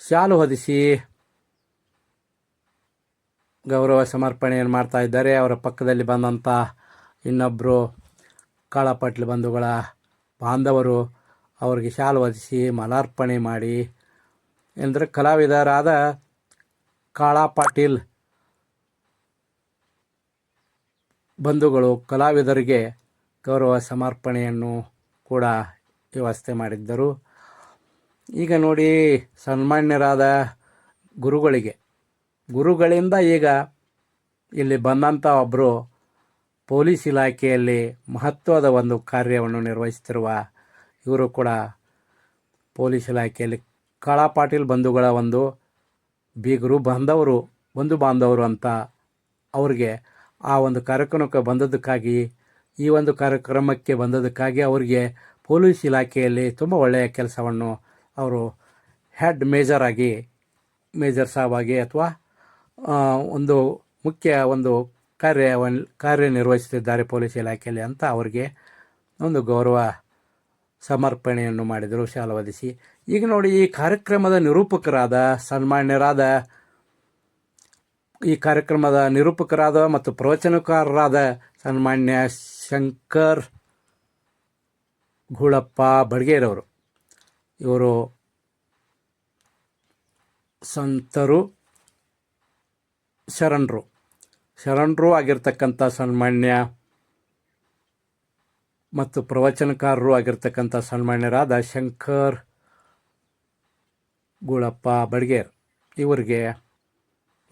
ಶಾಲು ಹೊದಿಸಿ ಗೌರವ ಸಮರ್ಪಣೆಯನ್ನು ಮಾಡ್ತಾ ಇದ್ದಾರೆ. ಅವರ ಪಕ್ಕದಲ್ಲಿ ಬಂದಂಥ ಇನ್ನೊಬ್ಬರು ಕಾಳಪಟ್ಲಿ ಬಂಧುಗಳ ಬಾಂಧವರು ಅವರಿಗೆ ಶಾಲು ಹೊದಿಸಿ ಮಾಲಾರ್ಪಣೆ ಮಾಡಿ, ಅಂದರೆ ಕಲಾವಿದರಾದ ಕಾಳಾ ಪಾಟೀಲ್ ಬಂಧುಗಳು ಕಲಾವಿದರಿಗೆ ಗೌರವ ಸಮರ್ಪಣೆಯನ್ನು ಕೂಡ ವ್ಯವಸ್ಥೆ ಮಾಡಿದ್ದರು. ಈಗ ನೋಡಿ ಸನ್ಮಾನ್ಯರಾದ ಗುರುಗಳಿಂದ ಈಗ ಇಲ್ಲಿ ಬಂದಂಥ ಒಬ್ಬರು ಪೊಲೀಸ್ ಇಲಾಖೆಯಲ್ಲಿ ಮಹತ್ವದ ಒಂದು ಕಾರ್ಯವನ್ನು ನಿರ್ವಹಿಸ್ತಿರುವ ಇವರು ಕೂಡ ಪೊಲೀಸ್ ಇಲಾಖೆಯಲ್ಲಿ ಕಾಳಾ ಪಾಟೀಲ್ ಬಂಧುಗಳ ಒಂದು ಬೀಗರು ಬಂಧು ಬಾಂಧವರು ಅಂತ ಅವ್ರಿಗೆ ಆ ಒಂದು ಕಾರ್ಯಕ್ರಮಕ್ಕೆ ಬಂದದ್ದಕ್ಕಾಗಿ, ಈ ಒಂದು ಕಾರ್ಯಕ್ರಮಕ್ಕೆ ಬಂದದ್ದಕ್ಕಾಗಿ ಅವರಿಗೆ ಪೊಲೀಸ್ ಇಲಾಖೆಯಲ್ಲಿ ತುಂಬ ಒಳ್ಳೆಯ ಕೆಲಸವನ್ನು ಅವರು ಹೆಡ್ ಮೇಜರ್ ಸಾಬಾಗಿ ಅಥವಾ ಒಂದು ಮುಖ್ಯ ಒಂದು ಕಾರ್ಯನಿರ್ವಹಿಸುತ್ತಿದ್ದಾರೆ ಪೊಲೀಸ್ ಇಲಾಖೆಯಲ್ಲಿ ಅಂತ ಅವರಿಗೆ ಒಂದು ಗೌರವ ಸಮರ್ಪಣೆಯನ್ನು ಮಾಡಿದರು ಶಾಲು ಹೊದಿಸಿ. ಈಗ ನೋಡಿ ಈ ಕಾರ್ಯಕ್ರಮದ ನಿರೂಪಕರಾದ ಮತ್ತು ಪ್ರವಚನಕಾರರಾದ ಸನ್ಮಾನ್ಯ ಶಂಕರ್ ಗೂಳಪ್ಪ ಬಡ್ಗೇರವರು, ಇವರು ಸಂತರು ಶರಣರು ಆಗಿರ್ತಕ್ಕಂಥ ಸನ್ಮಾನ್ಯ ಮತ್ತು ಪ್ರವಚನಕಾರರು ಆಗಿರ್ತಕ್ಕಂಥ ಸನ್ಮಾನ್ಯರಾದ ಶಂಕರ್ ಗೂಳಪ್ಪ ಬಡ್ಗೇರ್ ಇವರಿಗೆ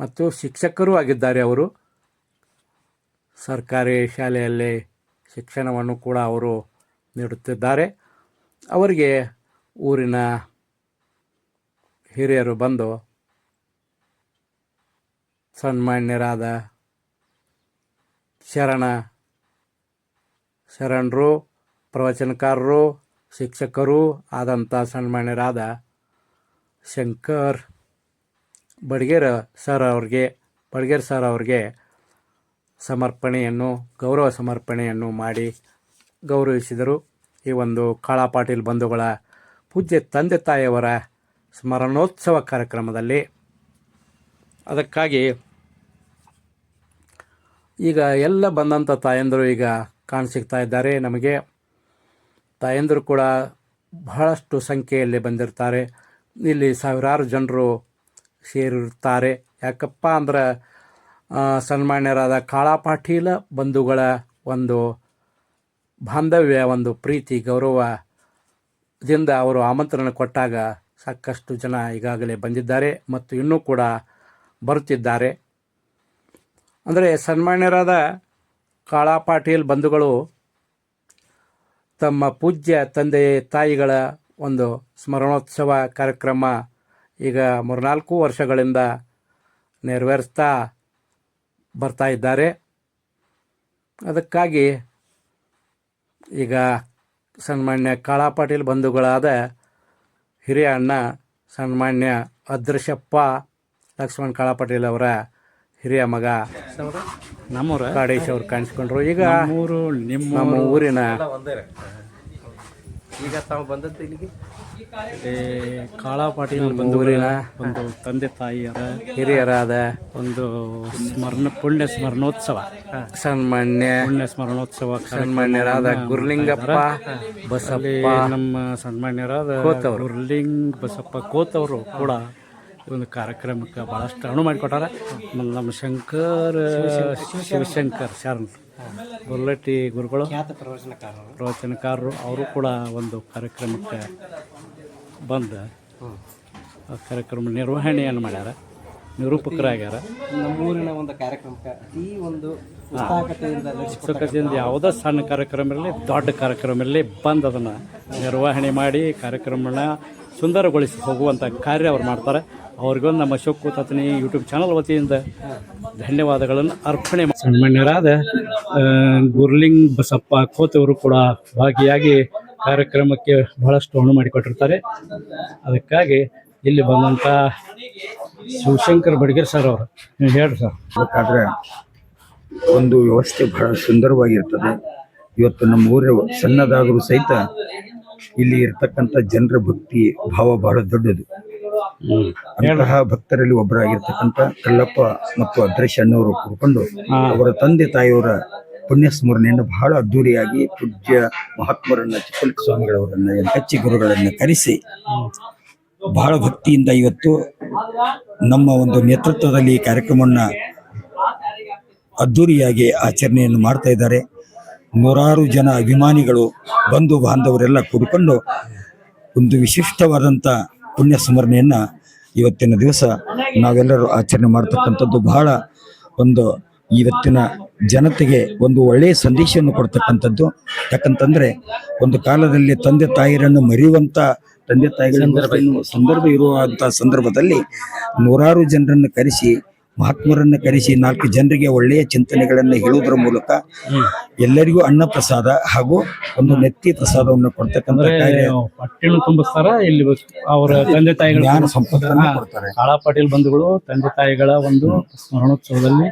ಮತ್ತು ಶಿಕ್ಷಕರೂ ಆಗಿದ್ದಾರೆ. ಅವರು ಸರ್ಕಾರಿ ಶಾಲೆಯಲ್ಲಿ ಶಿಕ್ಷಣವನ್ನು ಕೂಡ ಅವರು ನೀಡುತ್ತಿದ್ದಾರೆ. ಅವರಿಗೆ ಊರಿನ ಹಿರಿಯರು ಬಂದು ಸನ್ಮಾನ್ಯರಾದ ಶರಣರು ಪ್ರವಚನಕಾರರು ಶಿಕ್ಷಕರು ಆದಂಥ ಸನ್ಮಾನ್ಯರಾದ ಶಂಕರ್ ಬಡ್ಗೇರ್ ಸರ್ ಅವ್ರಿಗೆ ಗೌರವ ಸಮರ್ಪಣೆಯನ್ನು ಮಾಡಿ ಗೌರವಿಸಿದರು. ಈ ಒಂದು ಕಾಳಾ ಪಾಟೀಲ್ ಬಂಧುಗಳ ಪೂಜ್ಯ ತಂದೆ ತಾಯಿಯವರ ಸ್ಮರಣೋತ್ಸವ ಕಾರ್ಯಕ್ರಮದಲ್ಲಿ. ಅದಕ್ಕಾಗಿ ಈಗ ಎಲ್ಲ ಬಂದಂಥ ತಾಯಂದಿರು ಈಗ ಕಾಣಸಿಗ್ತಾ ಇದ್ದಾರೆ. ನಮಗೆ ತಾಯಂದಿರು ಕೂಡ ಬಹಳಷ್ಟು ಸಂಖ್ಯೆಯಲ್ಲಿ ಬಂದಿರ್ತಾರೆ. ಇಲ್ಲಿ ಸಾವಿರಾರು ಜನರು ಸೇರಿರುತ್ತಾರೆ. ಯಾಕಪ್ಪ ಅಂದ್ರೆ ಸನ್ಮಾನ್ಯರಾದ ಕಾಳಾ ಪಾಟೀಲ ಬಂಧುಗಳ ಒಂದು ಬಾಂಧವ್ಯ, ಒಂದು ಪ್ರೀತಿ, ಗೌರವದಿಂದ ಅವರು ಆಮಂತ್ರಣ ಕೊಟ್ಟಾಗ ಸಾಕಷ್ಟು ಜನ ಈಗಾಗಲೇ ಬಂದಿದ್ದಾರೆ ಮತ್ತು ಇನ್ನೂ ಕೂಡ ಬರುತ್ತಿದ್ದಾರೆ. ಅಂದರೆ ಸನ್ಮಾನ್ಯರಾದ ಕಾಳಾ ಪಾಟೀಲ್ ಬಂಧುಗಳು ತಮ್ಮ ಪೂಜ್ಯ ತಂದೆ ತಾಯಿಗಳ ಒಂದು ಸ್ಮರಣೋತ್ಸವ ಕಾರ್ಯಕ್ರಮ ಈಗ 3-4 ವರ್ಷಗಳಿಂದ ನೆರವೇರಿಸ್ತಾ ಬರ್ತಾ ಇದ್ದಾರೆ. ಅದಕ್ಕಾಗಿ ಈಗ ಸನ್ಮಾನ್ಯ ಕಾಳಾ ಪಾಟೀಲ್ ಬಂಧುಗಳಾದ ಹಿರಿಯ ಅಣ್ಣ ಸನ್ಮಾನ್ಯ ಅದೃಶಪ್ಪ ಲಕ್ಷ್ಮಣ್ ಕಾಳಾ ಪಾಟೀಲ್ ಅವರ ಹಿರಿಯ ಮಗ ಕಾಡೇಶ್ ಅವರು ಕಾಣಿಸ್ಕೊಂಡ್ರು. ಈಗ ನಮ್ಮ ಊರಿನ ಈಗ ತಾವು ಬಂದದ್ದು ಇಲ್ಲಿಗೆ ಕಾಳ ಪಾಟೀಲ್ ಊರಿನ ಒಂದು ತಂದೆ ತಾಯಿಯರ ಹಿರಿಯರಾದ ಒಂದು ಪುಣ್ಯ ಸ್ಮರಣೋತ್ಸವ ಸನ್ಮಾನ್ಯರಾದ ಗುರುಲಿಂಗಪ್ಪ ಬಸಪ್ಪ ನಮ್ಮ ಸನ್ಮಾನ್ಯರಾದ ಗುರುಲಿಂಗ್ ಬಸಪ್ಪ ಕೋತ್ ಅವರು ಕೂಡ ಈ ಒಂದು ಕಾರ್ಯಕ್ರಮಕ್ಕೆ ಭಾಳಷ್ಟು ಅಣು ಮಾಡಿಕೊಟ್ಟಾರ. ನಮ್ಮ ಶಿವಶಂಕರ್ ಶರಣ್ ಗೊಲ್ಲಟ್ಟಿ ಗುರುಗಳು ಪ್ರವಚನಕಾರರು ಅವರು ಕೂಡ ಒಂದು ಕಾರ್ಯಕ್ರಮಕ್ಕೆ ಬಂದು ಆ ಕಾರ್ಯಕ್ರಮ ನಿರ್ವಹಣೆಯನ್ನು ಮಾಡ್ಯಾರ, ನಿರೂಪಕರಾಗ್ಯಾರ. ನಮ್ಮೂರಿನ ಒಂದು ಕಾರ್ಯಕ್ರಮಕ್ಕೆ ಈ ಒಂದು ಉತ್ಸುಕತೆಯಿಂದ ಯಾವುದೋ ಸಣ್ಣ ಕಾರ್ಯಕ್ರಮ ಇರಲಿ ದೊಡ್ಡ ಕಾರ್ಯಕ್ರಮ ಇರಲಿ ಬಂದು ಅದನ್ನು ನಿರ್ವಹಣೆ ಮಾಡಿ ಕಾರ್ಯಕ್ರಮನ ಸುಂದರಗೊಳಿಸಿ ಹೋಗುವಂಥ ಕಾರ್ಯ ಅವ್ರು ಮಾಡ್ತಾರೆ. ಅವ್ರಿಗೊಂದು ನಮ್ಮ ಅಶೋಕ್ ಕೂತತನಿ ಯೂಟ್ಯೂಬ್ ಚಾನಲ್ ವತಿಯಿಂದ ಧನ್ಯವಾದಗಳನ್ನು ಅರ್ಪಣೆ. ಸನ್ಮಾನ್ಯರಾದ ಗುರುಲಿಂಗ್ ಬಸಪ್ಪ ಕೋತ್ ಅವರು ಕೂಡ ಭಾಗಿಯಾಗಿ ಕಾರ್ಯಕ್ರಮಕ್ಕೆ ಬಹಳಷ್ಟು ಅಣು ಮಾಡಿಕೊಟ್ಟಿರ್ತಾರೆ. ಅದಕ್ಕಾಗಿ ಇಲ್ಲಿ ಬಂದಂಥ ಶಿವಶಂಕರ್ ಬಡಗೇರ್ ಸರ್ ಅವರು ಹೇಳ್ರಿ ಸರ್. ಬೇಕಾದ್ರೆ ಒಂದು ವ್ಯವಸ್ಥೆ ಬಹಳ ಸುಂದರವಾಗಿರ್ತದೆ. ಇವತ್ತು ನಮ್ಮ ಊರ ಸಣ್ಣದಾದರೂ ಸಹಿತ ಇಲ್ಲಿ ಇರ್ತಕ್ಕಂಥ ಜನರ ಭಕ್ತಿ ಭಾವ ಬಹಳ ದೊಡ್ಡದು. ಅಂತಹ ಭಕ್ತರಲ್ಲಿ ಒಬ್ಬರಾಗಿರ್ತಕ್ಕಂಥ ಕಲ್ಲಪ್ಪ ಮತ್ತು ಅದ್ರೇಶ್ ಅಣ್ಣವರು ಕೂಡಿಕೊಂಡು ಅವರ ತಂದೆ ತಾಯಿಯವರ ಪುಣ್ಯ ಸ್ಮರಣೆಯನ್ನು ಬಹಳ ಅದ್ದೂರಿಯಾಗಿ ಪೂಜ್ಯ ಮಹಾತ್ಮರನ್ನ ಚಿಕ್ಕಲಿಕ ಸ್ವಾಮಿಗಳವರನ್ನ ಕಚ್ಚಿ ಗುರುಗಳನ್ನ ಕರೆಸಿ ಬಹಳ ಭಕ್ತಿಯಿಂದ ಇವತ್ತು ನಮ್ಮ ಒಂದು ನೇತೃತ್ವದಲ್ಲಿ ಈ ಕಾರ್ಯಕ್ರಮವನ್ನು ಅದ್ದೂರಿಯಾಗಿ ಆಚರಣೆಯನ್ನು ಮಾಡ್ತಾ ಇದ್ದಾರೆ. ನೂರಾರು ಜನ ಅಭಿಮಾನಿಗಳು ಬಂಧು ಬಾಂಧವರೆಲ್ಲ ಕೂಡಿಕೊಂಡು ಒಂದು ವಿಶಿಷ್ಟವಾದಂಥ ಪುಣ್ಯ ಸ್ಮರಣೆಯನ್ನು ಇವತ್ತಿನ ದಿವಸ ನಾವೆಲ್ಲರೂ ಆಚರಣೆ ಮಾಡ್ತಕ್ಕಂಥದ್ದು ಬಹಳ ಒಂದು ಇವತ್ತಿನ ಜನತೆಗೆ ಒಂದು ಒಳ್ಳೆಯ ಸಂದೇಶವನ್ನು ಕೊಡ್ತಕ್ಕಂಥದ್ದು. ಯಾಕಂತಂದರೆ ಒಂದು ಕಾಲದಲ್ಲಿ ತಂದೆ ತಾಯಿಯರನ್ನು ಮರೆಯುವಂಥ ತಂದೆ ತಾಯಿಗಳ ಸಂದರ್ಭ ಇರುವಂಥ ಸಂದರ್ಭದಲ್ಲಿ ನೂರಾರು ಜನರನ್ನು ಕರೆಸಿ ಮಹಾತ್ಮರನ್ನು ಕರೆಸಿ 4 ಜನರಿಗೆ ಒಳ್ಳೆಯ ಚಿಂತನೆಗಳನ್ನು ಹೇಳುವುದರ ಮೂಲಕ ಎಲ್ಲರಿಗೂ ಅನ್ನ ಪ್ರಸಾದ ಹಾಗೂ ಒಂದು ನೆತ್ತಿ ಪ್ರಸಾದವನ್ನು ಕೊಡ್ತಕ್ಕಂಥ ಕಾರ್ಯ ಹೊಟ್ಟೆಯನ್ನು ತುಂಬಿಸ್ತಾರ. ಇಲ್ಲಿ ಅವರ ತಂದೆ ತಾಯಿಗಳ ಜ್ಞಾನ ಸಂಪತ್ತನ್ನು ಕೊಡ್ತಾರೆ. ಕಾಳ ಪಾಟೀಲ್ ಬಂಧುಗಳು ತಂದೆ ತಾಯಿಗಳ ಒಂದು ಸ್ಮರಣೋತ್ಸವದಲ್ಲಿ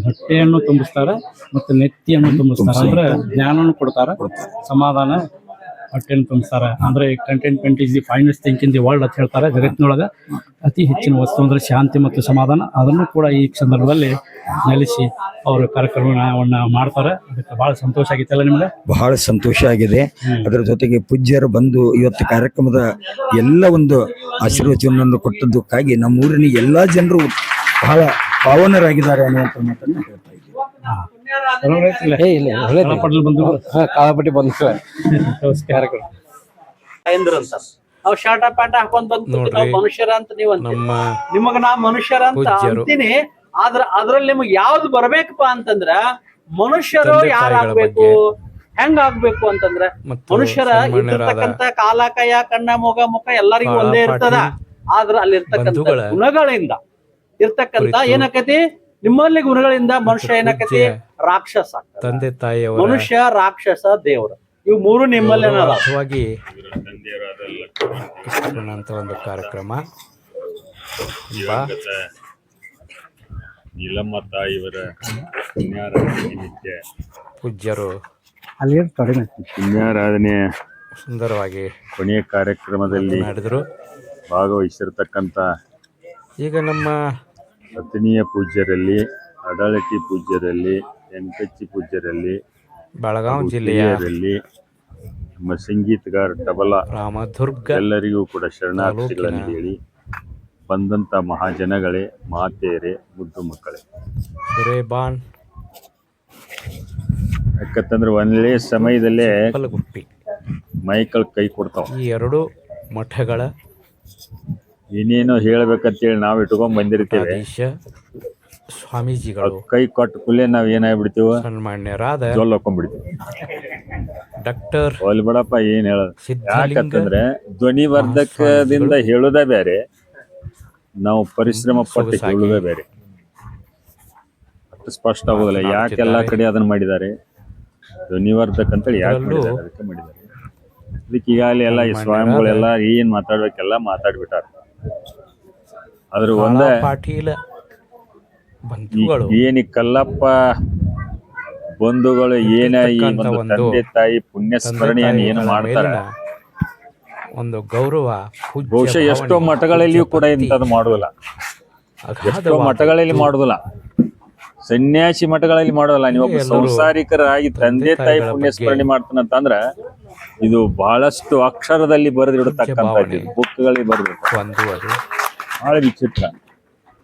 ಹೊಟ್ಟೆಯನ್ನು ತುಂಬಿಸ್ತಾರ ಮತ್ತು ನೆತ್ತಿಯನ್ನು ತುಂಬಿಸ್ತಾರ. ಅಂದ್ರೆ ಜ್ಞಾನವನ್ನು ಕೊಡ್ತಾರ, ಸಮಾಧಾನ ಹೊಟ್ಟೆಯನ್ನು ತುಂಬಿಸ್ತಾರ. ಅಂದ್ರೆ contentment is the finest thing in the world ಅಂತ ಹೇಳ್ತಾರೆ. ಜಗತ್ತಿನೊಳಗೆ ಅತಿ ಹೆಚ್ಚಿನ ವಸ್ತು ಅಂದ್ರೆ ಶಾಂತಿ ಮತ್ತು ಸಮಾಧಾನ. ಅದನ್ನು ಕೂಡ ಈ ಸಂದರ್ಭದಲ್ಲಿ ನೆಲೆಸಿ ಅವರು ಕಾರ್ಯಕ್ರಮವನ್ನು ಮಾಡ್ತಾರೆ. ಅದಕ್ಕೆ ಬಹಳ ಸಂತೋಷ ಆಗಿತ್ತಲ್ಲ ನಿಮಗೆ? ಬಹಳ ಸಂತೋಷ ಆಗಿದೆ. ಅದರ ಜೊತೆಗೆ ಪೂಜ್ಯರು ಬಂದು ಇವತ್ತು ಕಾರ್ಯಕ್ರಮದ ಎಲ್ಲ ಒಂದು ಆಶೀರ್ವಚನವನ್ನು ಕೊಟ್ಟದ್ದಕ್ಕಾಗಿ ನಮ್ಮ ಊರಿನ ಎಲ್ಲಾ ಜನರು ಬಹಳ ಪಾವನರಾಗಿದ್ದಾರೆ ಅನ್ನುವಂಥ ಮಾತನ್ನು ಹೇಳ್ತಾ ಇದ್ದೀವಿ. ಪಾಟೀಲ್ ಬಂಧುಗಳು ಕಾಳಪಟ್ಟಿ ಬಂದು ಕಾರ್ಯಕ್ರಮ ನಾವು ಶಾರ್ಟ ಪ್ಯಾಂಟ್ ಹಾಕೊಂಡ್ ಬಂದ್ಬಿಟ್ಟು ನಾವು ಮನುಷ್ಯರ ಅಂತ ನೀವು ನಿಮಗ ನಾ ಮನುಷ್ಯರ ಅಂತ ಅಂತೀನಿ. ಆದ್ರ ಅದ್ರಲ್ಲಿ ನಿಮಗ್ ಯಾವ್ದು ಬರ್ಬೇಕಪ್ಪ ಅಂತಂದ್ರ ಮನುಷ್ಯರು ಯಾರಾಗ್ಬೇಕು, ಹೆಂಗ್ ಆಗ್ಬೇಕು ಅಂತಂದ್ರ ಮನುಷ್ಯರ ಇರ್ತಕ್ಕಂತ ಕಾಲ ಕೈಯ ಕಣ್ಣ ಮುಖ ಎಲ್ಲರಿಗೂ ಒಂದೇ ಇರ್ತದ. ಆದ್ರ ಅಲ್ಲಿರ್ತಕ್ಕಂಥ ಗುಣಗಳಿಂದ ಇರ್ತಕ್ಕಂತ ಏನಾಕತಿ, ನಿಮ್ಮಲ್ಲಿ ಗುಣಗಳಿಂದ ಮನುಷ್ಯ ಏನಾಕತಿ ರಾಕ್ಷಸ, ತಂದೆ ತಾಯಿ ಮನುಷ್ಯ ರಾಕ್ಷಸ ದೇವ್ರ, ಇವು ಮೂರು ನಿಮ್ಮಲ್ಲಿ ಅಂತ ಒಂದು ಕಾರ್ಯಕ್ರಮ. ನೀಲಮ್ಮ ತಾಯಿಯವರ ಪುಣ್ಯಾರಾಧನೆ ಪೂಜ್ಯರು ಪುಣ್ಯಾರಾಧನೆ ಸುಂದರವಾಗಿ ಕೊನೆಯ ಕಾರ್ಯಕ್ರಮದಲ್ಲಿ ನಡೆದರು. ಭಾಗವಹಿಸಿರ್ತಕ್ಕಂಥ ಈಗ ನಮ್ಮ ಅತನೀಯ ಪೂಜ್ಯರಲ್ಲಿ, ಅಡಳಟ್ಟಿ ಪೂಜ್ಯರಲ್ಲಿ, ಎಂಕಚ್ಚಿ ಪೂಜ್ಯರಲ್ಲಿ, ಬೆಳಗಾವಿ ಜಿಲ್ಲೆಯಲ್ಲಿ ನಮ್ಮ ಸಂಗೀತಗಾರ ತಬಲಾ ರಾಮದುರ್ಗ ಎಲ್ಲರಿಗೂ ಕೂಡ ಶರಣಾರ್ಥಿಗಳನ್ನು ಹೇಳಿ ಬಂದಂಥ ಮಹಾಜನಗಳೇ, ಮಾತೆಯರೇ, ಮುದ್ದು ಮಕ್ಕಳೇ, ಸುರೇಬಾನ್ ಯಾಕಂತಂದ್ರೆ ಒಂದೇ ಸಮಯದಲ್ಲೇ ಮೈಕಲ್ ಕೈ ಕೊಡ್ತಾವ. ಈ ಎರಡು ಮಠಗಳ ಏನೇನೋ ಹೇಳ್ಬೇಕಂತೇಳಿ ನಾವು ಇಟ್ಕೊಂಡ್ ಬಂದಿರ್ತೇವೆ. ಸ್ವಾಮೀಜಿಗಳು ಕೈ ಕೊಟ್ಟ ಕೂಡಲೇ ನಾವ್ ಏನಾಗ್ಬಿಡ್ತೀವ, ಸನ್ಮಾನ್ಯರಾದ ಜೊಲ್ ಹಾಕೊಂಡ್ಬಿಡ್ತೀವಿ. ಡಾಕ್ಟರ್ ಹೋಲ್ ಬಿಡಪ್ಪ ಏನ್ ಹೇಳೋದು. ಯಾಕಂತಂದ್ರೆ ಧ್ವನಿವರ್ಧಕದಿಂದ ಹೇಳೋದ ಬೇರೆ, ನಾವು ಪರಿಶ್ರಮ ಪಟ್ಟು ಹೇಳುವುದೇ ಬೇರೆ. ಅಷ್ಟು ಸ್ಪಷ್ಟ ಆಗೋದಿಲ್ಲ. ಯಾಕೆಲ್ಲಾ ಕಡೆ ಅದನ್ನ ಮಾಡಿದ್ದಾರೆ, ಧ್ವನಿವರ್ಧಕ ಅಂತೇಳಿ ಯಾಕೆ ಮಾಡಿದ್ದಾರೆ, ಅದಕ್ಕೆ ಮಾಡಿದ್ದಾರೆ. ಅದಕ್ಕೆ ಈಗಾಗಲೇ ಎಲ್ಲ ಈ ಸ್ವಾಮಿಗಳೆಲ್ಲ ಏನ್ ಮಾತಾಡ್ಬೇಕೆಲ್ಲ ಮಾತಾಡ್ಬಿಟ್ಟಾರ. ಅದ್ರ ಒಂದೇ ಪಾಟೀಲ ಬಂಧುಗಳು ಏನಿ ಕಲ್ಲಪ್ಪ ಬಂಧುಗಳು ಏನ ಈ ಒಂದು ತಂದೆ ತಾಯಿ ಪುಣ್ಯ ಸ್ಮರಣೆಯನ್ನು ಏನು ಮಾಡ್ತಾರ, ಒಂದು ಗೌರವ, ಪೂಜ್ಯ ಬಹುಶಃ ಎಷ್ಟೋ ಭಾವನೆ, ಮಠಗಳಲ್ಲಿಯೂ ಕೂಡ ಪೂಜ್ಯ ಭಕ್ತಿ ಇಂಥದ್ದು ಮಾಡೋದಿಲ್ಲ. ಎಷ್ಟೋ ಅಗಾಧವಾದದ್ದು. ಮಠಗಳಲ್ಲಿ ಮಾಡೋದಿಲ್ಲ, ಸನ್ಯಾಸಿ ಮಠಗಳಲ್ಲಿ ಮಾಡೋದಿಲ್ಲ. ನೀವೊಬ್ಬ ಎಲ್ಲರೂ ಸಂಸಾರಿಕರಾಗಿ ತಂದೆ ತಾಯಿ ತಾಯಿಗಳ ಪುಣ್ಯ ಬಗ್ಗೆ ಸ್ಮರಣೆ ಮಾಡ್ತಾನಂತಂದ್ರ ಇದು ಬಹಳಷ್ಟು ಅಕ್ಷರದಲ್ಲಿ ಬರೆದಿಡತಕ್ಕಂಥದ್ದು, ಬುಕ್ಗಳಲ್ಲಿ ಬರೆದಿರ್ತಾರೆ. ಒಂದು ಅದು ಬಹಳ ವಿಚಿತ್ರ.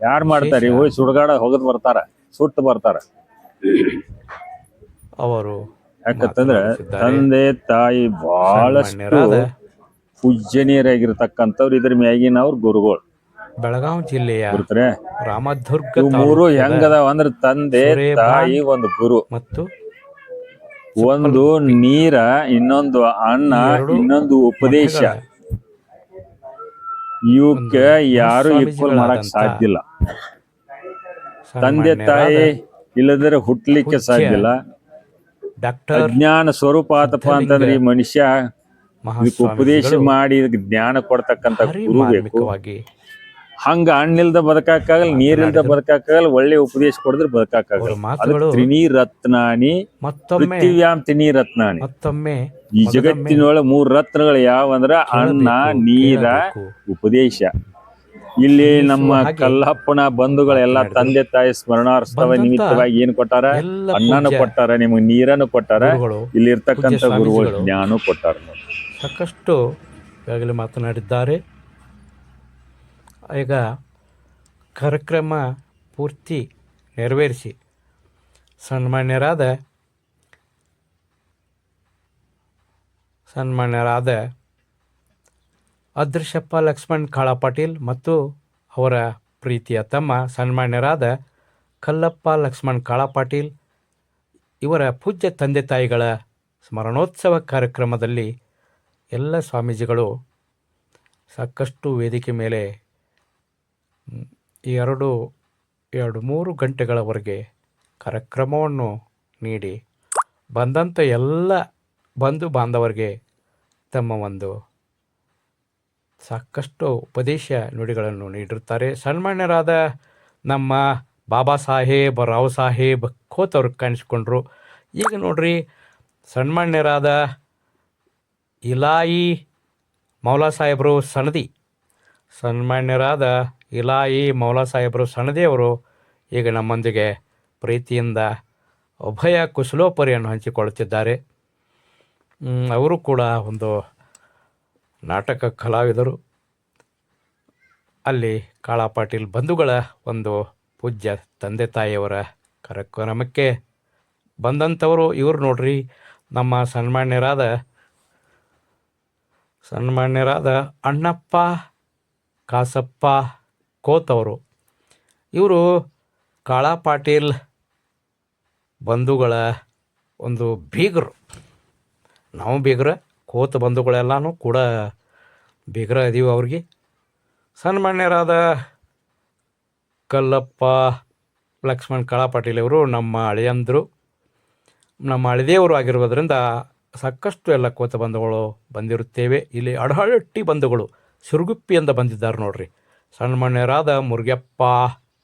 ಯಾರು ಮಾಡ್ತಾರೆ? ಹೋಗಿ ಸುಡ್ಗಾಡ ಹೋಗದ್ ಬರ್ತಾರ, ಸುಟ್ಟು ಬರ್ತಾರ. ಅವರು ಯಾಕಂತಂದ್ರೆ ಮಾತನಾಡುತ್ತಿದ್ದಾರೆ. ತಂದೆ ತಾಯಿ ಬಹಳಷ್ಟು ಸನ್ಮಾನ್ಯರಾದ ಪೂಜ್ಯನೀಯರಾಗಿರ್ತಕ್ಕಂಥವ್ರು, ಇದ್ರ ಮ್ಯಾಗಿನವ್ರು ಗುರುಗಳು. ಬೆಳಗಾವಿ ಜಿಲ್ಲೆಯ ಗುರುತ್ರೆ ರಾಮದುರ್ಗ ಇವು ಮೂರು ತಾಲೂಕಿನ ಹೆಂಗದಾವ ಅಂದ್ರೆ ತಂದೆ ತಾಯಿ ಒಂದು ಗುರು, ಮತ್ತು ಒಂದು ನೀರ, ಇನ್ನೊಂದು ಅನ್ನ, ಇನ್ನೊಂದು ಉಪದೇಶ. ಇವಕ್ಕೆ ಯಾರು ಈಕ್ವಲ್ ಮಾಡಕ್ ಸಾಧ್ಯ ಇಲ್ಲ. ತಂದೆ ತಾಯಿ ಇಲ್ಲದ್ರೆ ಹುಟ್ಲಿಕ್ಕೆ ಸಾಧ್ಯ ಇಲ್ಲ. ಡಾಕ್ಟರ್ ಅಜ್ಞಾನ ಸ್ವರೂಪ ಆತಪ್ಪ ಅಂತಂದ್ರೆ ಈ ಮನುಷ್ಯ ಇದಕ್ಕೆ ಉಪದೇಶ ಮಾಡಿ ಇದಕ್ಕೆ ಜ್ಞಾನ ಕೊಡ್ತಕ್ಕಂಥ ಗುರು ಬೇಕು. ಹಂಗ ಹಣ್ಣಿಲ್ದ ಬದುಕಾಗಲ್ಲ, ನೀರಿಲ್ದ ಬದುಕಾಗಲ್ಲ, ಒಳ್ಳೆ ಉಪದೇಶ ಕೊಡಿದ್ರೆ ಬದುಕಾಗಲ್ಲ. ಅದಕ್ಕೆ ತ್ರಿನಿರತ್ನಾನಿ, ಪೃಥಿವ್ಯಾಂ ತ್ರಿನಿರತ್ನಾನಿ. ಈ ಜಗತ್ತಿನೊಳಗೆ 3 ರತ್ನಗಳು ಯಾವಂದ್ರ ಅನ್ನ, ನೀರ, ಉಪದೇಶ. ಇಲ್ಲಿ ನಮ್ಮ ಕಲ್ಲಪ್ಪನ ಬಂಧುಗಳೆಲ್ಲ ತಂದೆ ತಾಯಿ ಸ್ಮರಣಾರ್ಥವ ನಿಮಿತ್ತವಾಗಿ ಏನ್ ಕೊಟ್ಟಾರ? ಅನ್ನನು ಕೊಟ್ಟಾರ, ನಿಮಗೆ ನೀರನ್ನು ಕೊಟ್ಟಾರ, ಇಲ್ಲಿ ಇರ್ತಕ್ಕಂಥ ಗುರುಗಳು ಜ್ಞಾನ ಕೊಟ್ಟಾರ. ಸಾಕಷ್ಟು ಈಗಾಗಲೇ ಮಾತನಾಡಿದ್ದಾರೆ. ಈಗ ಕಾರ್ಯಕ್ರಮ ಪೂರ್ತಿ ನೆರವೇರಿಸಿ ಸನ್ಮಾನ್ಯರಾದ ಅದೃಶ್ಯಪ್ಪ ಲಕ್ಷ್ಮಣ್ ಕಾಳ ಪಾಟೀಲ್ ಮತ್ತು ಅವರ ಪ್ರೀತಿಯ ತಮ್ಮ ಸನ್ಮಾನ್ಯರಾದ ಕಲ್ಲಪ್ಪ ಲಕ್ಷ್ಮಣ್ ಕಾಳ ಪಾಟೀಲ್ ಇವರ ಪೂಜ್ಯ ತಂದೆ ತಾಯಿಗಳ ಸ್ಮರಣೋತ್ಸವ ಕಾರ್ಯಕ್ರಮದಲ್ಲಿ ಎಲ್ಲ ಸ್ವಾಮೀಜಿಗಳು ಸಾಕಷ್ಟು ವೇದಿಕೆ ಮೇಲೆ 2-3 ಗಂಟೆಗಳವರೆಗೆ ಕಾರ್ಯಕ್ರಮವನ್ನು ನೀಡಿ ಬಂದಂಥ ಎಲ್ಲ ಬಂಧು ಬಾಂಧವರಿಗೆ ತಮ್ಮ ಒಂದು ಸಾಕಷ್ಟು ಉಪದೇಶ ನುಡಿಗಳನ್ನು ನೀಡಿರುತ್ತಾರೆ. ಸನ್ಮಾನ್ಯರಾದ ನಮ್ಮ ಬಾಬಾ ಸಾಹೇಬ್ ರಾವ್ ಸಾಹೇಬ್ ಖೋತ್ ಅವ್ರಿಗೆ ಕಾಣಿಸ್ಕೊಂಡ್ರು. ಈಗ ನೋಡ್ರಿ, ಸನ್ಮಾನ್ಯರಾದ ಇಲಾಯಿ ಮೌಲಾ ಸಾಹೇಬರು ಸಣದಿ, ಸನ್ಮಾನ್ಯರಾದ ಇಲಾಯಿ ಮೌಲಾ ಸಾಹೇಬರು ಸಣದಿಯವರು ಈಗ ನಮ್ಮೊಂದಿಗೆ ಪ್ರೀತಿಯಿಂದ ಉಭಯ ಕುಶಲೋಪರಿಯನ್ನು ಹಂಚಿಕೊಳ್ಳುತ್ತಿದ್ದಾರೆ. ಅವರು ಕೂಡ ಒಂದು ನಾಟಕ ಕಲಾವಿದರು. ಅಲ್ಲಿ ಕಾಳ ಪಾಟೀಲ್ ಬಂಧುಗಳ ಒಂದು ಪೂಜ್ಯ ತಂದೆ ತಾಯಿಯವರ ಕಾರ್ಯಕ್ರಮಕ್ಕೆ ಬಂದಂಥವರು ಇವರು ನೋಡ್ರಿ. ನಮ್ಮ ಸನ್ಮಾನ್ಯರಾದ ಅಣ್ಣಪ್ಪ ಕಾಸಪ್ಪ ಕೋತ್ ಅವರು, ಇವರು ಕಾಳ ಪಾಟೀಲ್ ಬಂಧುಗಳ ಒಂದು ಬೀಗರು. ನಾವು ಬೀಗ್ರ, ಕೋತ್ ಬಂಧುಗಳೆಲ್ಲನೂ ಕೂಡ ಬೀಗ್ರ ಇದೀವಿ ಅವ್ರಿಗೆ. ಸನ್ಮಾನ್ಯರಾದ ಕಲ್ಲಪ್ಪ ಲಕ್ಷ್ಮಣ್ ಕಾಳ ಪಾಟೀಲ್ ಅವರು ನಮ್ಮ ಅಳಿಯಂದರು, ನಮ್ಮ ಅಳಿದೇವರು ಆಗಿರುವುದರಿಂದ ಸಾಕಷ್ಟು ಎಲ್ಲ ಕೋತ ಬಂಧುಗಳು ಬಂದಿರುತ್ತೇವೆ. ಇಲ್ಲಿ ಅಡಹಳ್ಳಿ ಬಂಧುಗಳು ಸಿರುಗುಪ್ಪಿಯಿಂದ ಬಂದಿದ್ದಾರೆ ನೋಡ್ರಿ. ಸನ್ಮಾನ್ಯರಾದ ಮುರುಗಪ್ಪ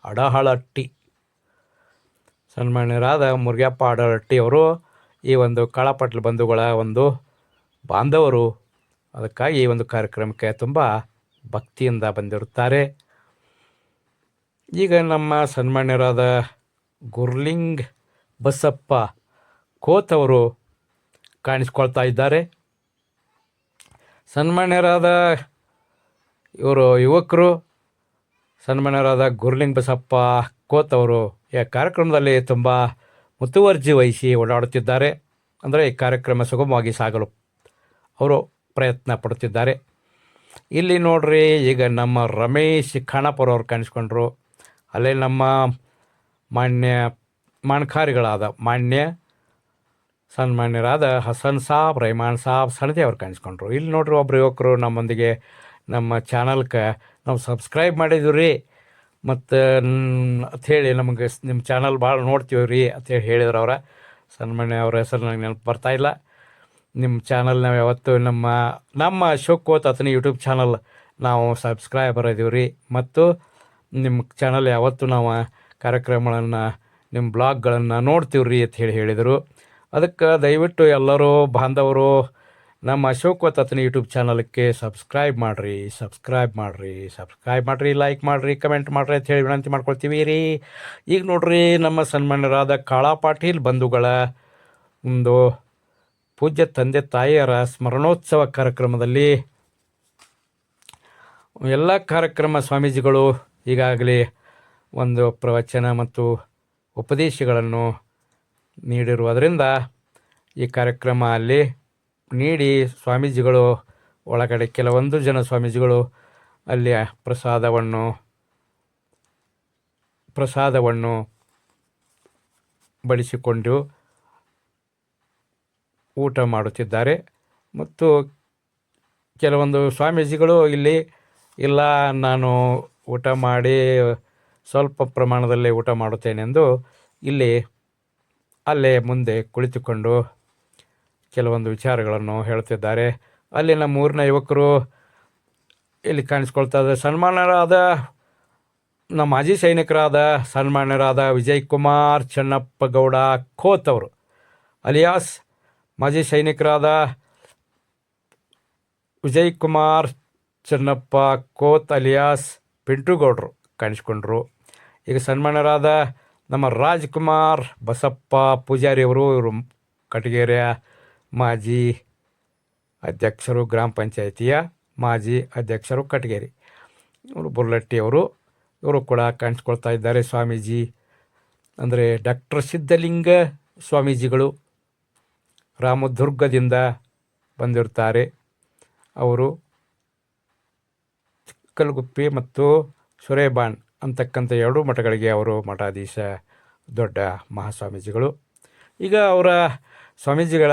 ಅಡಹಳಟ್ಟಿ, ಸನ್ಮಾನ್ಯರಾದ ಮುರುಗಪ್ಪ ಅಡಹಳಟ್ಟಿ ಅವರು ಈ ಒಂದು ಕಾಳ ಪಾಟೀಲ್ ಬಂಧುಗಳ ಒಂದು ಬಾಂಧವರು. ಅದಕ್ಕಾಗಿ ಈ ಒಂದು ಕಾರ್ಯಕ್ರಮಕ್ಕೆ ತುಂಬ ಭಕ್ತಿಯಿಂದ ಬಂದಿರುತ್ತಾರೆ. ಈಗ ನಮ್ಮ ಸನ್ಮಾನ್ಯರಾದ ಗುರ್ಲಿಂಗ್ ಬಸಪ್ಪ ಕೋತ್ ಅವರು ಕಾಣಿಸ್ಕೊಳ್ತಾ ಇದ್ದಾರೆ. ಸನ್ಮಾನ್ಯರಾದ ಇವರು ಯುವಕರು, ಸನ್ಮಾನ್ಯರಾದ ಗುರ್ಲಿಂಗ್ ಬಸಪ್ಪ ಕೋತ್ ಅವರು ಈ ಕಾರ್ಯಕ್ರಮದಲ್ಲಿ ತುಂಬ ಮುತುವರ್ಜಿ ವಹಿಸಿ ಓಡಾಡುತ್ತಿದ್ದಾರೆ. ಅಂದರೆ ಈ ಕಾರ್ಯಕ್ರಮ ಸುಗಮವಾಗಿ ಸಾಗಲು ಅವರು ಪ್ರಯತ್ನ ಪಡುತ್ತಿದ್ದಾರೆ. ಇಲ್ಲಿ ನೋಡ್ರಿ, ಈಗ ನಮ್ಮ ರಮೇಶ್ ಖಾನಾಪುರ ಅವರು ಕಾಣಿಸ್ಕೊಂಡ್ರು. ಅಲ್ಲೇ ನಮ್ಮ ಮಾಣ್ಕಾರಿಗಳಾದ ಸನ್ಮಾನ್ಯರಾದ ಹಸನ್ ಸಾಬ್, ರೈಮಾನ್ ಸಾಬ್ ಸಣದಿ ಅವ್ರು ಕಾಣಿಸ್ಕೊಂಡ್ರು. ಇಲ್ಲಿ ನೋಡ್ರಿ, ಒಬ್ಬರು ಯುವಕರು ನಮ್ಮೊಂದಿಗೆ ನಮ್ಮ ಚಾನಲ್ಗೆ ನಾವು ಸಬ್ಸ್ಕ್ರೈಬ್ ಮಾಡಿದ್ದೀವಿ ರೀ ಮತ್ತು ಅಂಥೇಳಿ ನಮಗೆ ನಿಮ್ಮ ಚಾನಲ್ ಭಾಳ ನೋಡ್ತೀವಿ ರೀ ಅಂಥೇಳಿ ಹೇಳಿದ್ರು. ಸನ್ಮಾನ್ಯ ಅವರ ಹೆಸರು ನನಗೆ ನೆನಪು ಬರ್ತಾಯಿಲ್ಲ. ನಿಮ್ಮ ಚಾನಲ್ ನಾವು ಯಾವತ್ತು ನಮ್ಮ ಅಶೋಕ್ ಕೋತ್ ಅತನಿ ಯೂಟ್ಯೂಬ್ ಚಾನಲ್ ನಾವು ಸಬ್ಸ್ಕ್ರೈಬರ್ ಇದೀವಿ ರೀ. ಮತ್ತು ನಿಮ್ಮ ಚಾನಲ್ ಯಾವತ್ತು ನಾವು ಕಾರ್ಯಕ್ರಮಗಳನ್ನು, ನಿಮ್ಮ ಬ್ಲಾಗ್ಗಳನ್ನು ನೋಡ್ತೀವಿ ರೀ ಅಂತ ಹೇಳಿದರು. ಅದಕ್ಕೆ ದಯವಿಟ್ಟು ಎಲ್ಲರೂ ಬಾಂಧವರು ನಮ್ಮ ಅಶೋಕ್ ವತ್ತತನ ಯೂಟ್ಯೂಬ್ ಚಾನಲ್ಗೆ ಸಬ್ಸ್ಕ್ರೈಬ್ ಮಾಡಿರಿ, ಲೈಕ್ ಮಾಡಿರಿ, ಕಮೆಂಟ್ ಮಾಡಿರಿ ಅಂತ ಹೇಳಿ ವಿನಂತಿ ಮಾಡ್ಕೊಳ್ತೀವಿ ರೀ. ಈಗ ನೋಡ್ರಿ, ನಮ್ಮ ಸನ್ಮಾನ್ಯರಾದ ಕಾಳಾ ಪಾಟೀಲ್ ಬಂಧುಗಳ ಒಂದು ಪೂಜ್ಯ ತಂದೆ ತಾಯಿಯರ ಸ್ಮರಣೋತ್ಸವ ಕಾರ್ಯಕ್ರಮದಲ್ಲಿ ಎಲ್ಲ ಕಾರ್ಯಕ್ರಮ ಸ್ವಾಮೀಜಿಗಳು ಈಗಾಗಲೇ ಒಂದು ಪ್ರವಚನ ಮತ್ತು ಉಪದೇಶಗಳನ್ನು ನೀಡಿರುವುದರಿಂದ ಈ ಕ್ರಮ ಅಲ್ಲಿ ನೀಡಿ ಸ್ವಾಮೀಜಿಗಳು ಒಳಗಡೆ ಕೆಲವೊಂದು ಜನ ಸ್ವಾಮೀಜಿಗಳು ಅಲ್ಲಿ ಪ್ರಸಾದವನ್ನು ಬಡಿಸಿಕೊಂಡು ಊಟ ಮಾಡುತ್ತಿದ್ದಾರೆ. ಮತ್ತು ಕೆಲವೊಂದು ಸ್ವಾಮೀಜಿಗಳು ಇಲ್ಲಿ ಇಲ್ಲ, ನಾನು ಊಟ ಮಾಡಿ ಸ್ವಲ್ಪ ಪ್ರಮಾಣದಲ್ಲೇ ಊಟ ಮಾಡುತ್ತೇನೆಂದು ಅಲ್ಲೇ ಮುಂದೆ ಕುಳಿತುಕೊಂಡು ಕೆಲವೊಂದು ವಿಚಾರಗಳನ್ನು ಹೇಳುತ್ತಿದ್ದಾರೆ. ಅಲ್ಲಿ ನಮ್ಮ ಊರಿನ ಯುವಕರು ಇಲ್ಲಿ ಕಾಣಿಸ್ಕೊಳ್ತಾ ಇದ್ದಾರೆ. ಸನ್ಮಾನ್ಯರಾದ ನಮ್ಮ ಮಾಜಿ ಸೈನಿಕರಾದ ಸನ್ಮಾನ್ಯರಾದ ವಿಜಯ್ ಕುಮಾರ್ ಚೆನ್ನಪ್ಪಗೌಡ ಖೋತ್ ಅವರು, ಅಲಿಯಾಸ್ ಮಾಜಿ ಸೈನಿಕರಾದ ವಿಜಯ್ ಕುಮಾರ್ ಚೆನ್ನಪ್ಪ ಖೋತ್ ಅಲಿಯಾಸ್ ಪಿಂಟುಗೌಡರು ಕಾಣಿಸ್ಕೊಂಡ್ರು. ಈಗ ಸನ್ಮಾನ್ಯರಾದ ನಮ್ಮ ರಾಜ್ಕುಮಾರ್ ಬಸಪ್ಪ ಪೂಜಾರಿಯವರು, ಇವರು ಕಟಗೇರಿಯ ಮಾಜಿ ಅಧ್ಯಕ್ಷರು, ಗ್ರಾಮ ಪಂಚಾಯಿತಿಯ ಮಾಜಿ ಅಧ್ಯಕ್ಷರು ಕಟಗೇರಿ, ಇವರು ಬುರ್ಲಟ್ಟಿಯವರು, ಇವರು ಕೂಡ ಕಾಣಿಸ್ಕೊಳ್ತಾ ಇದ್ದಾರೆ. ಸ್ವಾಮೀಜಿ ಅಂದರೆ ಡಾಕ್ಟರ್ ಸಿದ್ಧಲಿಂಗ ಸ್ವಾಮೀಜಿಗಳು ರಾಮದುರ್ಗದಿಂದ ಬಂದಿರ್ತಾರೆ. ಅವರು ಚಿಕ್ಕಲಗುಪ್ಪಿ ಮತ್ತು ಸುರೇಬಾನ್ ಅಂತಕ್ಕಂಥ 2 ಮಠಗಳಿಗೆ ಅವರು ಮಠಾಧೀಶ, ದೊಡ್ಡ ಮಹಾಸ್ವಾಮೀಜಿಗಳು. ಈಗ ಅವರ ಸ್ವಾಮೀಜಿಗಳ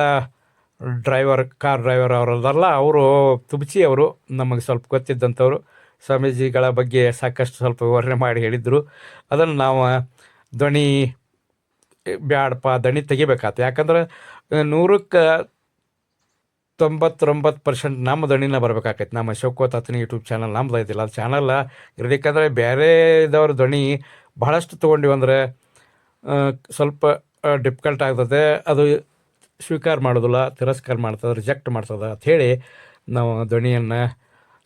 ಕಾರ್ ಡ್ರೈವರ್ ಅವರಲ್ಲ, ಅವರು ತುಬಚಿ ಅವರು, ನಮಗೆ ಸ್ವಲ್ಪ ಗೊತ್ತಿದ್ದಂಥವ್ರು. ಸ್ವಾಮೀಜಿಗಳ ಬಗ್ಗೆ ಸಾಕಷ್ಟು ಸ್ವಲ್ಪ ವಿವರಣೆ ಮಾಡಿ ಹೇಳಿದರು. ಅದನ್ನು ನಾವು ಧ್ವನಿ ಬ್ಯಾಡಪ್ಪ, ಧ್ವನಿ ತೆಗಿಬೇಕಾಯ್ತು. ಯಾಕಂದ್ರೆ 100ಕ್ಕೆ 99% ನಮ್ಮ ಧ್ವನಿನ ಬರಬೇಕಾಕೈತಿ. ನಮ್ಮ ಅಶೋಕ್ ವತ್ತತನ ಯೂಟ್ಯೂಬ್ ಚಾನಲ್ ನಮ್ದು ಐತಿಲ್ಲ, ಅದು ಚಾನಲ್ ಇರಬೇಕಂದ್ರೆ ಬೇರೆ ಇದ್ದವ್ರ ಧ್ವನಿ ಬಹಳಷ್ಟು ತೊಗೊಂಡಿವಂದ್ರೆ ಸ್ವಲ್ಪ ಡಿಫಿಕಲ್ಟ್ ಆಗ್ತದೆ. ಅದು ಸ್ವೀಕಾರ ಮಾಡೋದಿಲ್ಲ, ತಿರಸ್ಕಾರ ಮಾಡ್ತದೆ, ರಿಜೆಕ್ಟ್ ಮಾಡ್ತದೆ ಅಂಥೇಳಿ ನಾವು ಧ್ವನಿಯನ್ನು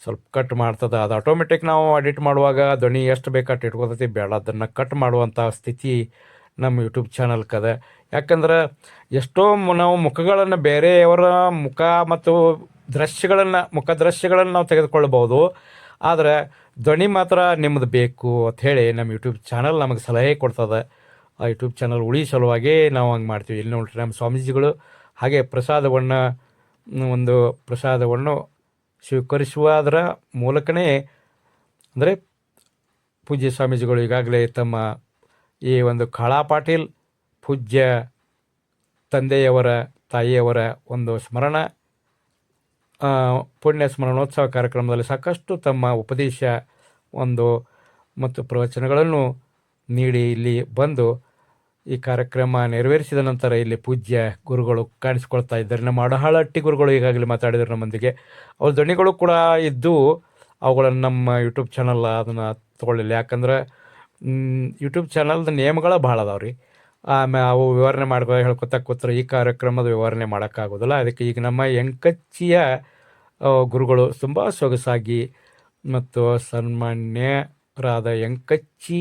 ಸ್ವಲ್ಪ ಕಟ್ ಮಾಡ್ತದೆ. ಅದು ಆಟೋಮೆಟಿಕ್ ನಾವು ಎಡಿಟ್ ಮಾಡುವಾಗ ಧ್ವನಿ ಎಷ್ಟು ಬೇಕಾಟ್ಟು ಇಟ್ಕೊತೈತಿ, ಬೇಡ ಅದನ್ನು ಕಟ್ ಮಾಡುವಂಥ ಸ್ಥಿತಿ ನಮ್ಮ ಯೂಟ್ಯೂಬ್ ಚಾನಲ್ಕದ. ಯಾಕಂದ್ರೆ ಎಷ್ಟೋ ನಾವು ಮುಖಗಳನ್ನು, ಬೇರೆಯವರ ಮುಖ ಮತ್ತು ಮುಖದೃಶ್ಯಗಳನ್ನು ನಾವು ತೆಗೆದುಕೊಳ್ಬೋದು, ಆದರೆ ಧ್ವನಿ ಮಾತ್ರ ನಿಮ್ಮದು ಬೇಕು ಅಂಥೇಳಿ ನಮ್ಮ ಯೂಟ್ಯೂಬ್ ಚಾನಲ್ ನಮಗೆ ಸಲಹೆ ಕೊಡ್ತದೆ. ಆ ಯೂಟ್ಯೂಬ್ ಚಾನಲ್ ಉಳಿ ಸಲುವಾಗಿ ನಾವು ಹಂಗೆ ಮಾಡ್ತೀವಿ. ಇಲ್ಲಿ ನೋಡ್ರಿ, ನಮ್ಮ ಸ್ವಾಮೀಜಿಗಳು ಹಾಗೆ ಪ್ರಸಾದವನ್ನು ಸ್ವೀಕರಿಸುವುದರ ಮೂಲಕನೇ, ಅಂದರೆ ಪೂಜ್ಯ ಸ್ವಾಮೀಜಿಗಳು ಈಗಾಗಲೇ ತಮ್ಮ ಈ ಒಂದು ಕಾಳಾ ಪಾಟೀಲ್ ಪೂಜ್ಯ ತಂದೆಯವರ ತಾಯಿಯವರ ಒಂದು ಪುಣ್ಯ ಸ್ಮರಣೋತ್ಸವ ಕಾರ್ಯಕ್ರಮದಲ್ಲಿ ಸಾಕಷ್ಟು ತಮ್ಮ ಉಪದೇಶ ಮತ್ತು ಪ್ರವಚನಗಳನ್ನು ನೀಡಿ ಇಲ್ಲಿ ಬಂದು ಈ ಕಾರ್ಯಕ್ರಮ ನೆರವೇರಿಸಿದ ನಂತರ ಇಲ್ಲಿ ಪೂಜ್ಯ ಗುರುಗಳು ಕಾಣಿಸ್ಕೊಳ್ತಾ ಇದ್ದಾರೆ. ನಮ್ಮ ಅಡಹಾಳಟ್ಟಿ ಗುರುಗಳು ಈಗಾಗಲೇ ಮಾತಾಡಿದರು ನಮ್ಮೊಂದಿಗೆ. ಅವ್ರ ಧ್ವನಿಗಳು ಕೂಡ ಇದ್ದು ಅವುಗಳನ್ನು ನಮ್ಮ ಯೂಟ್ಯೂಬ್ ಚಾನಲ್ ಅದನ್ನು ತೊಗೊಳ್ಳಿಲ್ಲ. ಯಾಕಂದ್ರೆ ಯೂಟ್ಯೂಬ್ ಚಾನಲ್ದ ನಿಯಮಗಳು ಭಾಳ ಅದಾವೆ ರೀ. ಆಮೇಲೆ ಅವು ವಿವರಣೆ ಹೇಳ್ಕೊತಾ ಕೂತ್ರೆ ಈ ಕಾರ್ಯಕ್ರಮದ ವಿವರಣೆ ಮಾಡೋಕ್ಕಾಗೋದಿಲ್ಲ. ಅದಕ್ಕೆ ಈಗ ನಮ್ಮ ಎಂಕಚ್ಚಿಯ ಗುರುಗಳು ತುಂಬ ಸೊಗಸಾಗಿ ಮತ್ತು ಸನ್ಮಾನ್ಯರಾದ ಎಂಕಚ್ಚಿ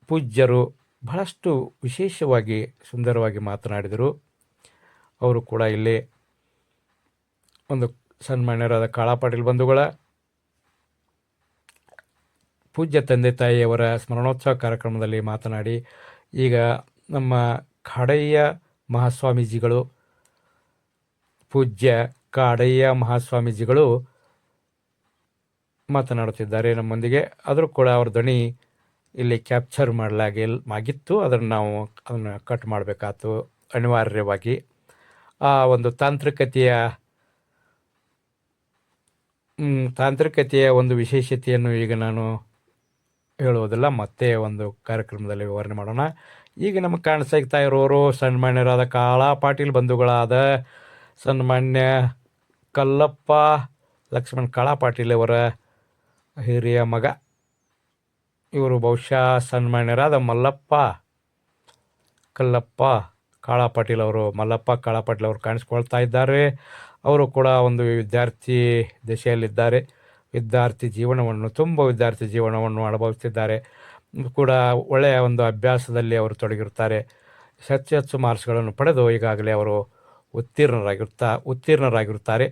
ಪೂಜ್ಯರು ಬಹಳಷ್ಟು ವಿಶೇಷವಾಗಿ ಸುಂದರವಾಗಿ ಮಾತನಾಡಿದರು. ಅವರು ಕೂಡ ಇಲ್ಲಿ ಒಂದು ಸನ್ಮಾನ್ಯರಾದ ಕಾಳಾ ಪಾಟೀಲ್ ಬಂಧುಗಳ ಪೂಜ್ಯ ತಂದೆ ತಾಯಿಯವರ ಸ್ಮರಣೋತ್ಸವ ಕಾರ್ಯಕ್ರಮದಲ್ಲಿ ಮಾತನಾಡಿ, ಈಗ ನಮ್ಮ ಕಾಡಯ್ಯ ಮಹಾಸ್ವಾಮೀಜಿಗಳು, ಪೂಜ್ಯ ಕಾಡಯ್ಯ ಮಹಾಸ್ವಾಮೀಜಿಗಳು ಮಾತನಾಡುತ್ತಿದ್ದಾರೆ ನಮ್ಮೊಂದಿಗೆ. ಆದರೂ ಕೂಡ ಅವ್ರ ಧ್ವನಿ ಇಲ್ಲಿ ಕ್ಯಾಪ್ಚರ್ ಆಗಿತ್ತು. ಅದನ್ನು ಕಟ್ ಮಾಡಬೇಕಾಯ್ತು ಅನಿವಾರ್ಯವಾಗಿ. ಆ ಒಂದು ತಾಂತ್ರಿಕತೆಯ ಒಂದು ವಿಶೇಷತೆಯನ್ನು ಈಗ ನಾನು ಹೇಳುವುದಿಲ್ಲ, ಮತ್ತೆ ಒಂದು ಕಾರ್ಯಕ್ರಮದಲ್ಲಿ ವಿವರಣೆ ಮಾಡೋಣ. ಈಗ ನಮಗೆ ಕಾಣಿಸ್ತಾ ಇರೋರು ಸನ್ಮಾನ್ಯರಾದ ಕಾಳಾ ಪಾಟೀಲ್ ಬಂಧುಗಳಾದ ಸನ್ಮಾನ್ಯ ಕಲ್ಲಪ್ಪ ಲಕ್ಷ್ಮಣ್ ಕಾಳಾ ಪಾಟೀಲ್ ಅವರ ಹಿರಿಯ ಮಗ. ಇವರು ಬಹುಶಃ ಸನ್ಮಾನ್ಯರಾದ ಕಲ್ಲಪ್ಪ ಕಾಳಾ ಪಾಟೀಲ್ ಅವರು, ಮಲ್ಲಪ್ಪ ಕಾಳಾ ಪಾಟೀಲ್ ಅವರು ಕಾಣಿಸ್ಕೊಳ್ತಾ ಇದ್ದಾರೆ. ಅವರು ಕೂಡ ಒಂದು ವಿದ್ಯಾರ್ಥಿ ದಶೆಯಲ್ಲಿದ್ದಾರೆ. ವಿದ್ಯಾರ್ಥಿ ಜೀವನವನ್ನು ಅನುಭವಿಸ್ತಿದ್ದಾರೆ ಕೂಡ. ಒಳ್ಳೆಯ ಒಂದು ಅಭ್ಯಾಸದಲ್ಲಿ ಅವರು ತೊಡಗಿರುತ್ತಾರೆ. ಹೆಚ್ಚು ಮಾರ್ಕ್ಸ್ಗಳನ್ನು ಪಡೆದು ಈಗಾಗಲೇ ಅವರು ಉತ್ತೀರ್ಣರಾಗಿರುತ್ತಾರೆ.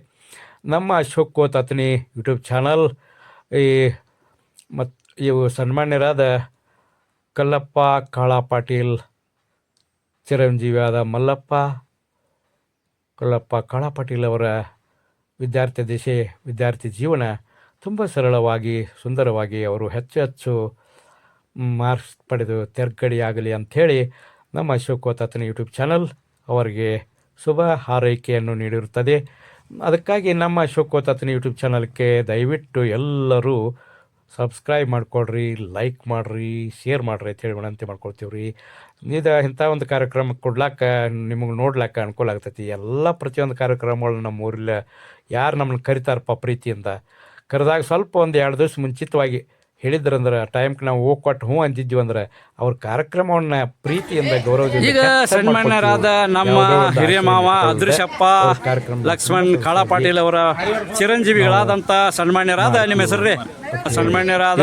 ನಮ್ಮ ಅಶೋಕ್ ಕೋತ್ ಅತನಿ ಯೂಟ್ಯೂಬ್ ಚಾನಲ್ ಇವು ಸನ್ಮಾನ್ಯರಾದ ಕಲ್ಲಪ್ಪ ಕಾಳಾ ಪಾಟೀಲ್, ಚಿರಂಜೀವಿಯಾದ ಕಲ್ಲಪ್ಪ ಕಾಳಾ ಪಾಟೀಲ್ ಅವರ ವಿದ್ಯಾರ್ಥಿ ಜೀವನ ತುಂಬ ಸರಳವಾಗಿ ಸುಂದರವಾಗಿ ಅವರು ಹೆಚ್ಚು ಮಾರ್ಕ್ಸ್ ಪಡೆದು ತೆರ್ಗಡಿಯಾಗಲಿ ಅಂಥೇಳಿ ನಮ್ಮ ಅಶೋಕ್ ಕೋತ್ ಅತನಿ ಯೂಟ್ಯೂಬ್ ಚಾನಲ್ ಅವರಿಗೆ ಶುಭ ಹಾರೈಕೆಯನ್ನು ನೀಡಿರುತ್ತದೆ. ಅದಕ್ಕಾಗಿ ನಮ್ಮ ಅಶೋಕ್ ಕೋತ್ ಅತನಿ ಯೂಟ್ಯೂಬ್ ಚಾನಲ್ಗೆ ದಯವಿಟ್ಟು ಎಲ್ಲರೂ ಸಬ್ಸ್ಕ್ರೈಬ್ ಮಾಡಿಕೊಡ್ರಿ, ಲೈಕ್ ಮಾಡಿರಿ, ಶೇರ್ ಮಾಡಿರಿ ಅಂತೇಳಿ ವಿನಂತಿ ಮಾಡ್ಕೊಳ್ತೀವಿ ರೀ. ಇಂಥ ಒಂದು ಕಾರ್ಯಕ್ರಮ ಕೊಡ್ಲಾಕ ನಿಮಗೆ ನೋಡ್ಲಾಕ ಅನುಕೂಲ ಆಗ್ತೈತಿ. ಎಲ್ಲ ಪ್ರತಿಯೊಂದು ಕಾರ್ಯಕ್ರಮಗಳು ನಮ್ಮ ಊರಲ್ಲಿ ಯಾರು ನಮ್ಮನ್ನು ಕರಿತಾರಪ್ಪ ಪ್ರೀತಿಯಿಂದ ಕರೆದಾಗ ಸ್ವಲ್ಪ ಒಂದು 2 ದಿವಸ ಮುಂಚಿತವಾಗಿ ಹೇಳಿದ್ರಂದ್ರೆ ಟೈಮ್ಗೆ ನಾವು ಹೋಗ್ಕೊಟ್ಟು ಹ್ಞೂ ಅಂತಿದ್ವಿ ಅಂದ್ರೆ ಅವ್ರ ಕಾರ್ಯಕ್ರಮವನ್ನ ಪ್ರೀತಿಯಿಂದ ಗೌರವದಿಂದ ಈಗ ಸನ್ಮಾನ್ಯರಾದ ನಮ್ಮ ಹಿರಿಯ ಮಾವ ಅದೃಶಪ್ಪ ಲಕ್ಷ್ಮಣ್ ಕಾಳಾ ಪಾಟೀಲ್ ಅವರ ಚಿರಂಜೀವಿಗಳಾದಂಥ ಸನ್ಮಾನ್ಯರಾದ ನಿಮ್ಮ ಹೆಸರೇ ಸನ್ಮಾನ್ಯರಾದ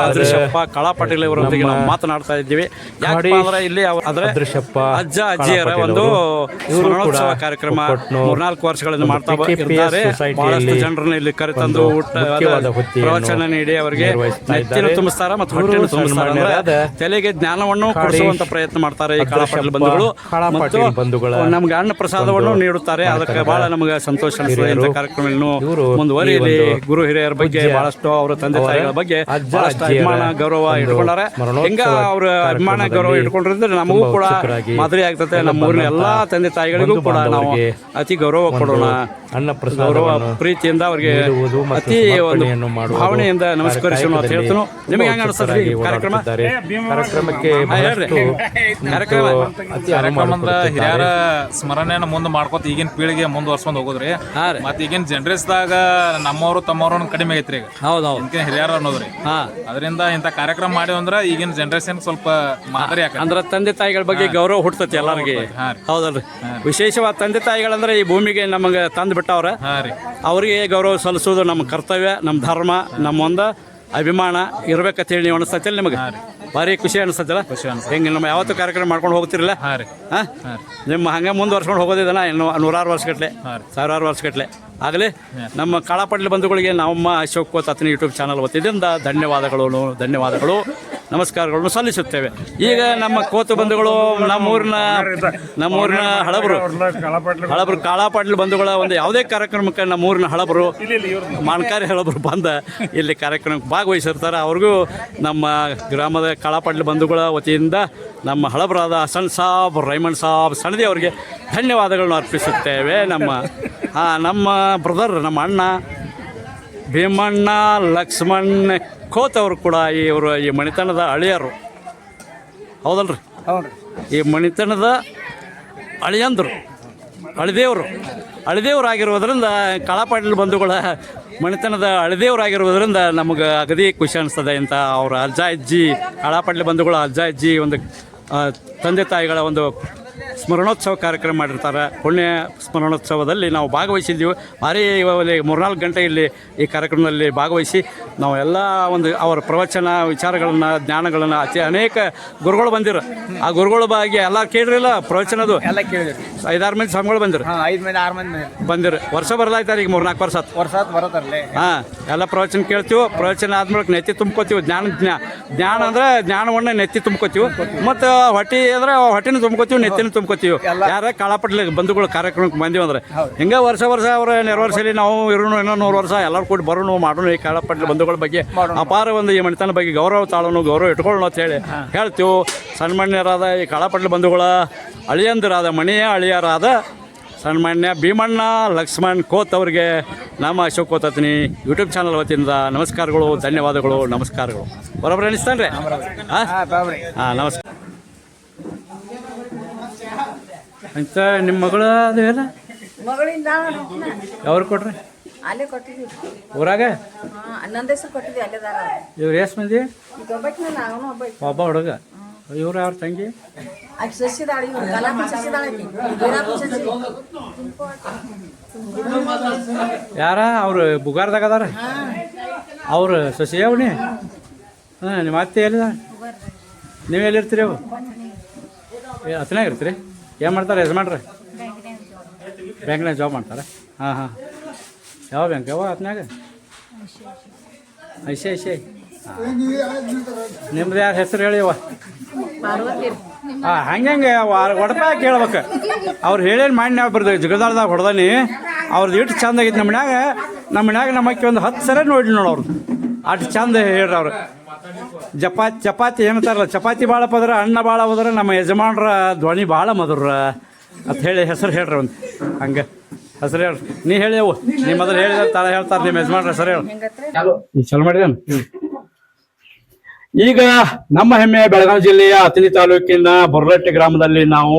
ಅದೃಶಪ್ಪ ಕಾಳಾ ಪಾಟೀಲ್ ಅವರೊಂದಿಗೆ ನಾವು ಮಾತನಾಡ್ತಾ ಇದ್ದೀವಿ. ಯಾಕಪ್ಪ ಅಂದ್ರೆ ಇಲ್ಲಿ ಅದೃಶಪ್ಪ ಅಜ್ಜ ಅಜ್ಜಿಯರ ಒಂದು ಸ್ಮರಣೋತ್ಸವ ಕಾರ್ಯಕ್ರಮ 3-4 ವರ್ಷಗಳಿಂದ ಮಾಡ್ತಾ ಇದ್ದಾರೆ. ಬಹಳಷ್ಟು ಜನರನ್ನ ಇಲ್ಲಿ ಕರೆತಂದು ಊಟ ಪ್ರವಚನ ನೀಡಿ ಅವರಿಗೆ ನೆತ್ತಿನ ತುಂಬಿಸ್ತಾರ ಮತ್ತು ಹೊಟ್ಟೆಯನ್ನು ತುಂಬಿಸ್ತಾರ. ಅಂದ್ರೆ ತಲೆಗೆ ಜ್ಞಾನವನ್ನು ಕೊಡಿಸುವಂತ ಪ್ರಯತ್ನ ಮಾಡ್ತಾರೆ ಈ ಕಾಳಾ ಪಾಟೀಲ್ ಬಂಧುಗಳು. ನಮ್ಗೆ ಅನ್ನ ಪ್ರಸಾದವನ್ನು ನೀಡುತ್ತಾರೆ. ಅದಕ್ಕೆ ಬಹಳ ನಮಗೆ ಸಂತೋಷ ಅನಿಸ್ತದೆ. ಇಂಥ ಕಾರ್ಯಕ್ರಮ ಇನ್ನೂ ಮುಂದುವರಿಯಲಿ. ಗುರು ಹಿರಿಯರ ಬಗ್ಗೆ ಬಹಳಷ್ಟು ಅವರ ತಂದೆ ತಾಯಿಗಳ ಬಗ್ಗೆ ಬಹಳಷ್ಟು ಅಭಿಮಾನ ಗೌರವ ಇಟ್ಕೊಂಡಾರೆ. ಹಿಂಗ ಅವ್ರ ಅಭಿಮಾನ ಗೌರವ ಇಟ್ಕೊಂಡಿದ್ರೆ ನಮಗೂ ಕೂಡ ಮಾದರಿ ಆಗ್ತದೆ. ನಮ್ಮ ಊರಿನ ಎಲ್ಲಾ ತಂದೆ ತಾಯಿಗಳಿಗೂ ಕೂಡ ನಾವು ಅತಿ ಗೌರವ ಕೊಡೋಣ. ಗೌರವ ಪ್ರೀತಿಯಿಂದ ಅವ್ರಿಗೆ ಅತಿ ಒಂದು ಭಾವನೆಯಿಂದ ನಮಸ್ಕರಿಸೋಣ ಅಂತ ಹೇಳ್ತಾನು. ನಿಮಗೆ ಹೆಂಗ ಅನಿಸ್ತದೆ ಕಾರ್ಯಕ್ರಮಕ್ಕೆ ಹಿರಿಯರ ಸ್ಮರಣೆಯನ್ನು ಮುಂದೆ ಮಾಡ್ಕೊತ ಈಗಿನ ಪೀಳಿಗೆ ಮುಂದುವರ್ಸ್ಕೊಂಡು ಹೋಗೋದ್ರಿ. ಮತ್ತೆ ಈಗಿನ ಜನರೇಸ್ದಾಗ ನಮ್ಮವರು ತಮ್ಮವ್ರ ಕಡಿಮೆ ಐತ್ರಿ. ಈಗ ಹೌದೌದು ಹಿರಿಯರ ಅನ್ನೋದ್ರಿ. ಅದರಿಂದ ಇಂಥ ಕಾರ್ಯಕ್ರಮ ಮಾಡಿ ಅಂದ್ರೆ ಈಗಿನ ಜನರೇಷನ್ ಸ್ವಲ್ಪ ಮಾದರಿ ಅಂದ್ರೆ ತಂದೆ ತಾಯಿಗಳ ಬಗ್ಗೆ ಗೌರವ ಹುಟ್ಟತೈತಿ ಎಲ್ಲರಿಗೆ. ಹೌದಲ್ರಿ. ವಿಶೇಷವಾದ ತಂದೆ ತಾಯಿಗಳಂದ್ರೆ ಈ ಭೂಮಿಗೆ ನಮಗೆ ತಂದು ಬಿಟ್ಟವ್ರ. ಅವರಿಗೆ ಗೌರವ ಸಲ್ಲಿಸೋದು ನಮ್ಮ ಕರ್ತವ್ಯ, ನಮ್ಮ ಧರ್ಮ, ನಮ್ಮ ಒಂದು ಅಭಿಮಾನ ಇರ್ಬೇಕಂತ ಹೇಳಿ ನೀವು ಅನಿಸ್ತೈತಿಲ್ಲ ನಿಮಗೆ? ಭಾರಿ ಖುಷಿ ಅನಿಸ್ತೈತಿಲ್ಲ? ಹೆಂಗೆ ನಮ್ಮ ಯಾವತ್ತು ಕಾರ್ಯಕ್ರಮ ಮಾಡ್ಕೊಂಡು ಹೋಗ್ತಿರಲ್ಲ ನಿಮ್ಮ ಹಂಗೆ ಮುಂದುವರ್ಸ್ಕೊಂಡು ಹೋಗೋದಿದನ ಇನ್ನು 100 ವರ್ಷಗಟ್ಟಲೆ 1000 ವರ್ಷಗಟ್ಟಲೆ ಆಗಲಿ. ನಮ್ಮ ಕಾಳಾ ಪಾಟೀಲ್ ಬಂಧುಗಳಿಗೆ ನಮ್ಮ ಅಶೋಕ್ ಕೋತ್ ಅತನಿ ಯೂಟ್ಯೂಬ್ ಚಾನಲ್ ವತಿಯಿಂದ ಧನ್ಯವಾದಗಳು ನಮಸ್ಕಾರಗಳನ್ನು ಸಲ್ಲಿಸುತ್ತೇವೆ. ಈಗ ನಮ್ಮ ಕೋತು ಬಂಧುಗಳು ನಮ್ಮೂರಿನ ಹಳಬರು ಕಾಳಾ ಪಾಟೀಲ್ ಬಂಧುಗಳ ಒಂದು ಯಾವುದೇ ಕಾರ್ಯಕ್ರಮಕ್ಕೆ ನಮ್ಮೂರಿನ ಹಳಬರು ಮಾನಕಾರಿ ಹಳಬರು ಬಂದ ಇಲ್ಲಿ ಕಾರ್ಯಕ್ರಮಕ್ಕೆ ಭಾಗವಹಿಸಿರ್ತಾರೆ. ಅವ್ರಿಗೂ ನಮ್ಮ ಗ್ರಾಮದ ಕಾಳಾ ಪಾಟೀಲ್ ಬಂಧುಗಳ ವತಿಯಿಂದ ನಮ್ಮ ಹಳಬರಾದ ಹಸನ್ ಸಾಬ್, ರೈಮಂಡ್ ಸಾಬ್ ಸಣದಿ ಅವರಿಗೆ ಧನ್ಯವಾದಗಳನ್ನು ಅರ್ಪಿಸುತ್ತೇವೆ. ನಮ್ಮ ಬ್ರದರ್, ನಮ್ಮ ಅಣ್ಣ ಭೀಮಣ್ಣ ಲಕ್ಷ್ಮಣ್ ಕೋತ್ ಅವರು ಕೂಡ ಇವರು ಈ ಮಣಿತನದ ಅಳಿಯರು. ಹೌದಲ್ರಿ? ಈ ಮಣಿತನದ ಅಳಿಯಂದರು, ಅಳಿದೇವರಾಗಿರುವುದರಿಂದ ಕಾಳಾ ಪಾಟೀಲ್ ಬಂಧುಗಳ ಮಣಿತನದ ಅಳಿದೇವರಾಗಿರುವುದರಿಂದ ನಮಗೆ ಅಗದಿ ಖುಷಿ ಅನಿಸ್ತದೆ. ಇಂಥ ಅವರ ಅಜ್ಜ ಅಜ್ಜಿ ಕಾಳಾ ಪಾಟೀಲ್ ಬಂಧುಗಳ ಅಜ್ಜ ಅಜ್ಜಿ ಒಂದು ತಂದೆ ತಾಯಿಗಳ ಒಂದು ಸ್ಮರಣೋತ್ಸವ ಕಾರ್ಯಕ್ರಮ ಮಾಡಿರ್ತಾರೆ. ಪುಣ್ಯ ಸ್ಮರಣೋತ್ಸವದಲ್ಲಿ ನಾವು ಭಾಗವಹಿಸಿದ್ದೀವಿ. ಭಾರಿ 3-4 ಗಂಟೆ ಇಲ್ಲಿ ಈ ಕಾರ್ಯಕ್ರಮದಲ್ಲಿ ಭಾಗವಹಿಸಿ ನಾವು ಎಲ್ಲ ಒಂದು ಅವರ ಪ್ರವಚನ ವಿಚಾರಗಳನ್ನು ಜ್ಞಾನಗಳನ್ನು ಅನೇಕ ಗುರುಗಳು ಬಂದಿರು. ಆ ಗುರುಗಳ ಬಗ್ಗೆ ಎಲ್ಲ ಕೇಳಿರಲಿಲ್ಲ ಪ್ರವಚನದು ಎಲ್ಲ ಕೇಳಿದ್ರು. 5-6 ಮಂದಿ ಸ್ವಾಮಿಗಳು ಬಂದಿರು. 5-6 ಮಂದಿ ಬಂದಿರು. ವರ್ಷ ಬರಲಾಯ್ತಾರೆ ಈಗ 3-4 ವರ್ಷ ಬರತ್ತಲ್ಲ. ಎಲ್ಲ ಪ್ರವಚನ ಕೇಳ್ತೀವಿ. ಪ್ರವಚನ ಆದ್ಮೇಲೆ ನೆತ್ತಿ ತುಂಬ್ಕೋತೀವಿ. ಜ್ಞಾನ ಅಂದ್ರೆ ಜ್ಞಾನವನ್ನ ನೆತ್ತಿ ತುಂಬ್ಕೋತೀವಿ. ಮತ್ತು ಹೊಟ್ಟೆ ಅಂದ್ರೆ ಹೊಟ್ಟೆನ ತುಂಬ್ಕೋತೀವಿ, ನೆತ್ತಿನ ತುಂಬ್ಕೋತೀವಿ. ಯಾರ ಕಾಳಾ ಪಾಟೀಲ್ ಬಂಧುಗಳು ಕಾರ್ಯಕ್ರಮಕ್ಕೆ ಬಂದೀವಿ ಅಂದ್ರೆ ಹಿಂಗೆ ವರ್ಷ ಅವ್ರ ನೆರವೇರಿಸಲಿ. ನಾವು ಇರೋನು ಇನ್ನೂ 100 ವರ್ಷ ಎಲ್ಲರೂ ಕೂಡಿ ಬರೋನು ಮಾಡೋಣ. ಈ ಕಾಳಾ ಪಾಟೀಲ್ ಬಂಧುಗಳ ಬಗ್ಗೆ ಅಪಾರ ಒಂದು ಈ ಮಣಿತನ ಬಗ್ಗೆ ಗೌರವ ತಾಳೋನು, ಗೌರವ ಇಟ್ಕೊಳ್ಳೋಣ ಅಂತ ಹೇಳಿ ಹೇಳ್ತೀವಿ. ಸನ್ಮಾನ್ಯರಾದ ಈ ಕಾಳಾ ಪಾಟೀಲ್ ಬಂಧುಗಳ ಅಳಿಯಂದಿರಾದ ಮನೆಯ ಅಳಿಯರಾದ ಸನ್ಮಾನ್ಯ ಭೀಮಣ್ಣ ಲಕ್ಷ್ಮಣ್ ಕೋತ್ ಅವರಿಗೆ ನಮ್ಮ ಅಶೋಕ್ ಕೋತ್ ಅತನಿ ಯೂಟ್ಯೂಬ್ ಚಾನಲ್ ವತಿಯಿಂದ ನಮಸ್ಕಾರಗಳು, ಧನ್ಯವಾದಗಳು, ನಮಸ್ಕಾರಗಳು. ಬರೋಬ್ಬರಿ ಅನಿಸ್ತಾನೆ ರೀ? ನಮಸ್ಕಾರ. ಅಂತ ನಿಮ್ಮ ಮಗಳು ಅದೇನ ಯಾವ್ರು ಕೊಟ್ರಿ? ಅಲ್ಲೇ ಕೊಟ್ಟಿದ್ವಿ ಊರಾಗ. ನನ್ನ ಹೆಸರು ಕೊಟ್ಟಿದ್ವಿ ಅಲ್ಲೇದಾರ. ಇವ್ರು ಎಷ್ಟು ಮಂದಿ? ಒಬ್ಬ ಒಬ್ಬ ಹುಡುಗ. ಇವ್ರು ಯಾರು ತಂಗಿ ಯಾರ ಅವ್ರು ಬುಗಾರ್ದಾಗ ಅದಾರ ಅವ್ರು ಸಸಿ ಅವನಿ ಹಾಂ ನಿಮ್ಮ ಅತ್ತೆ ಎಲ್ಲಿದ ನೀವು ಎಲ್ಲಿರ್ತೀರಿ ಅವು ಹತ್ತನಾಗ ಇರ್ತೀರಿ ಏನು ಮಾಡ್ತಾರೆ ಯಜಮಾನ್ರಿ ಬ್ಯಾಂಕ್ನಾಗ ಜಾಬ್ ಮಾಡ್ತಾರೆ ಹಾಂ ಹಾಂ ಯಾವ ಬ್ಯಾಂಕ್ ಯಾವ ಹತ್ತನಾಗ ಐಸೆ ಐಸೆ ನಿಮ್ದು ಯಾರ ಹೆಸರು ಹೇಳಿವ ಹಾಂ ಹಂಗೆ ಒಡಪ ಕೇಳ್ಬೇಕು ಅವ್ರು ಹೇಳೇನು ಮಾಡಿ ನಾವು ಬರ್ದು ಜಗದಾಳ್ದಾಗ ಹೊಡೆದಾನಿ ಅವ್ರದ್ದು ಇಟ್ಟು ಚಂದ ಆಗೈತೆ ನಮ್ಮ ಮನ್ಯಾಗ ನಮ್ಮಕ್ಕೆ ಒಂದು 10 ಸಲ ನೋಡಿ ನೋಡು ಅವ್ರದ್ದು ಅಷ್ಟು ಚಂದ ಹೇಳ್ರಿ ಅವ್ರು ಚಪಾತಿ ಏನಂತಾರಲ್ಲ ಚಪಾತಿ ಭಾಳ ಪದ್ರ ಅನ್ನ ಭಾಳ ಹೋದ್ರೆ ನಮ್ಮ ಯಜಮಾನ್ರ ಧ್ವನಿ ಭಾಳ ಮಧುರ ಅಂತ ಹೇಳಿ ಹೆಸರು ಹೇಳ್ರಿ ಒಂದು ಹಂಗೆ ಹೆಸರು ಹೇಳ್ರಿ ನೀ ಹೇಳಿ ಅವು ನೀ ಮೊದಲು ಹೇಳಿದ ತಾಳ ಹೇಳ್ತಾರೆ ನಿಮ್ಮ ಯಜಮಾನ್ರ ಹೆಸರು ಹೇಳು ಈಗ ಚಲೋ ಮಾಡಿದೇನು ಈಗ ನಮ್ಮ ಹೆಮ್ಮೆ ಬೆಳಗಾವಿ ಜಿಲ್ಲೆಯ ಅತನಿ ತಾಲೂಕಿನ ಬೊರ್ಲಟ್ಟಿ ಗ್ರಾಮದಲ್ಲಿ ನಾವು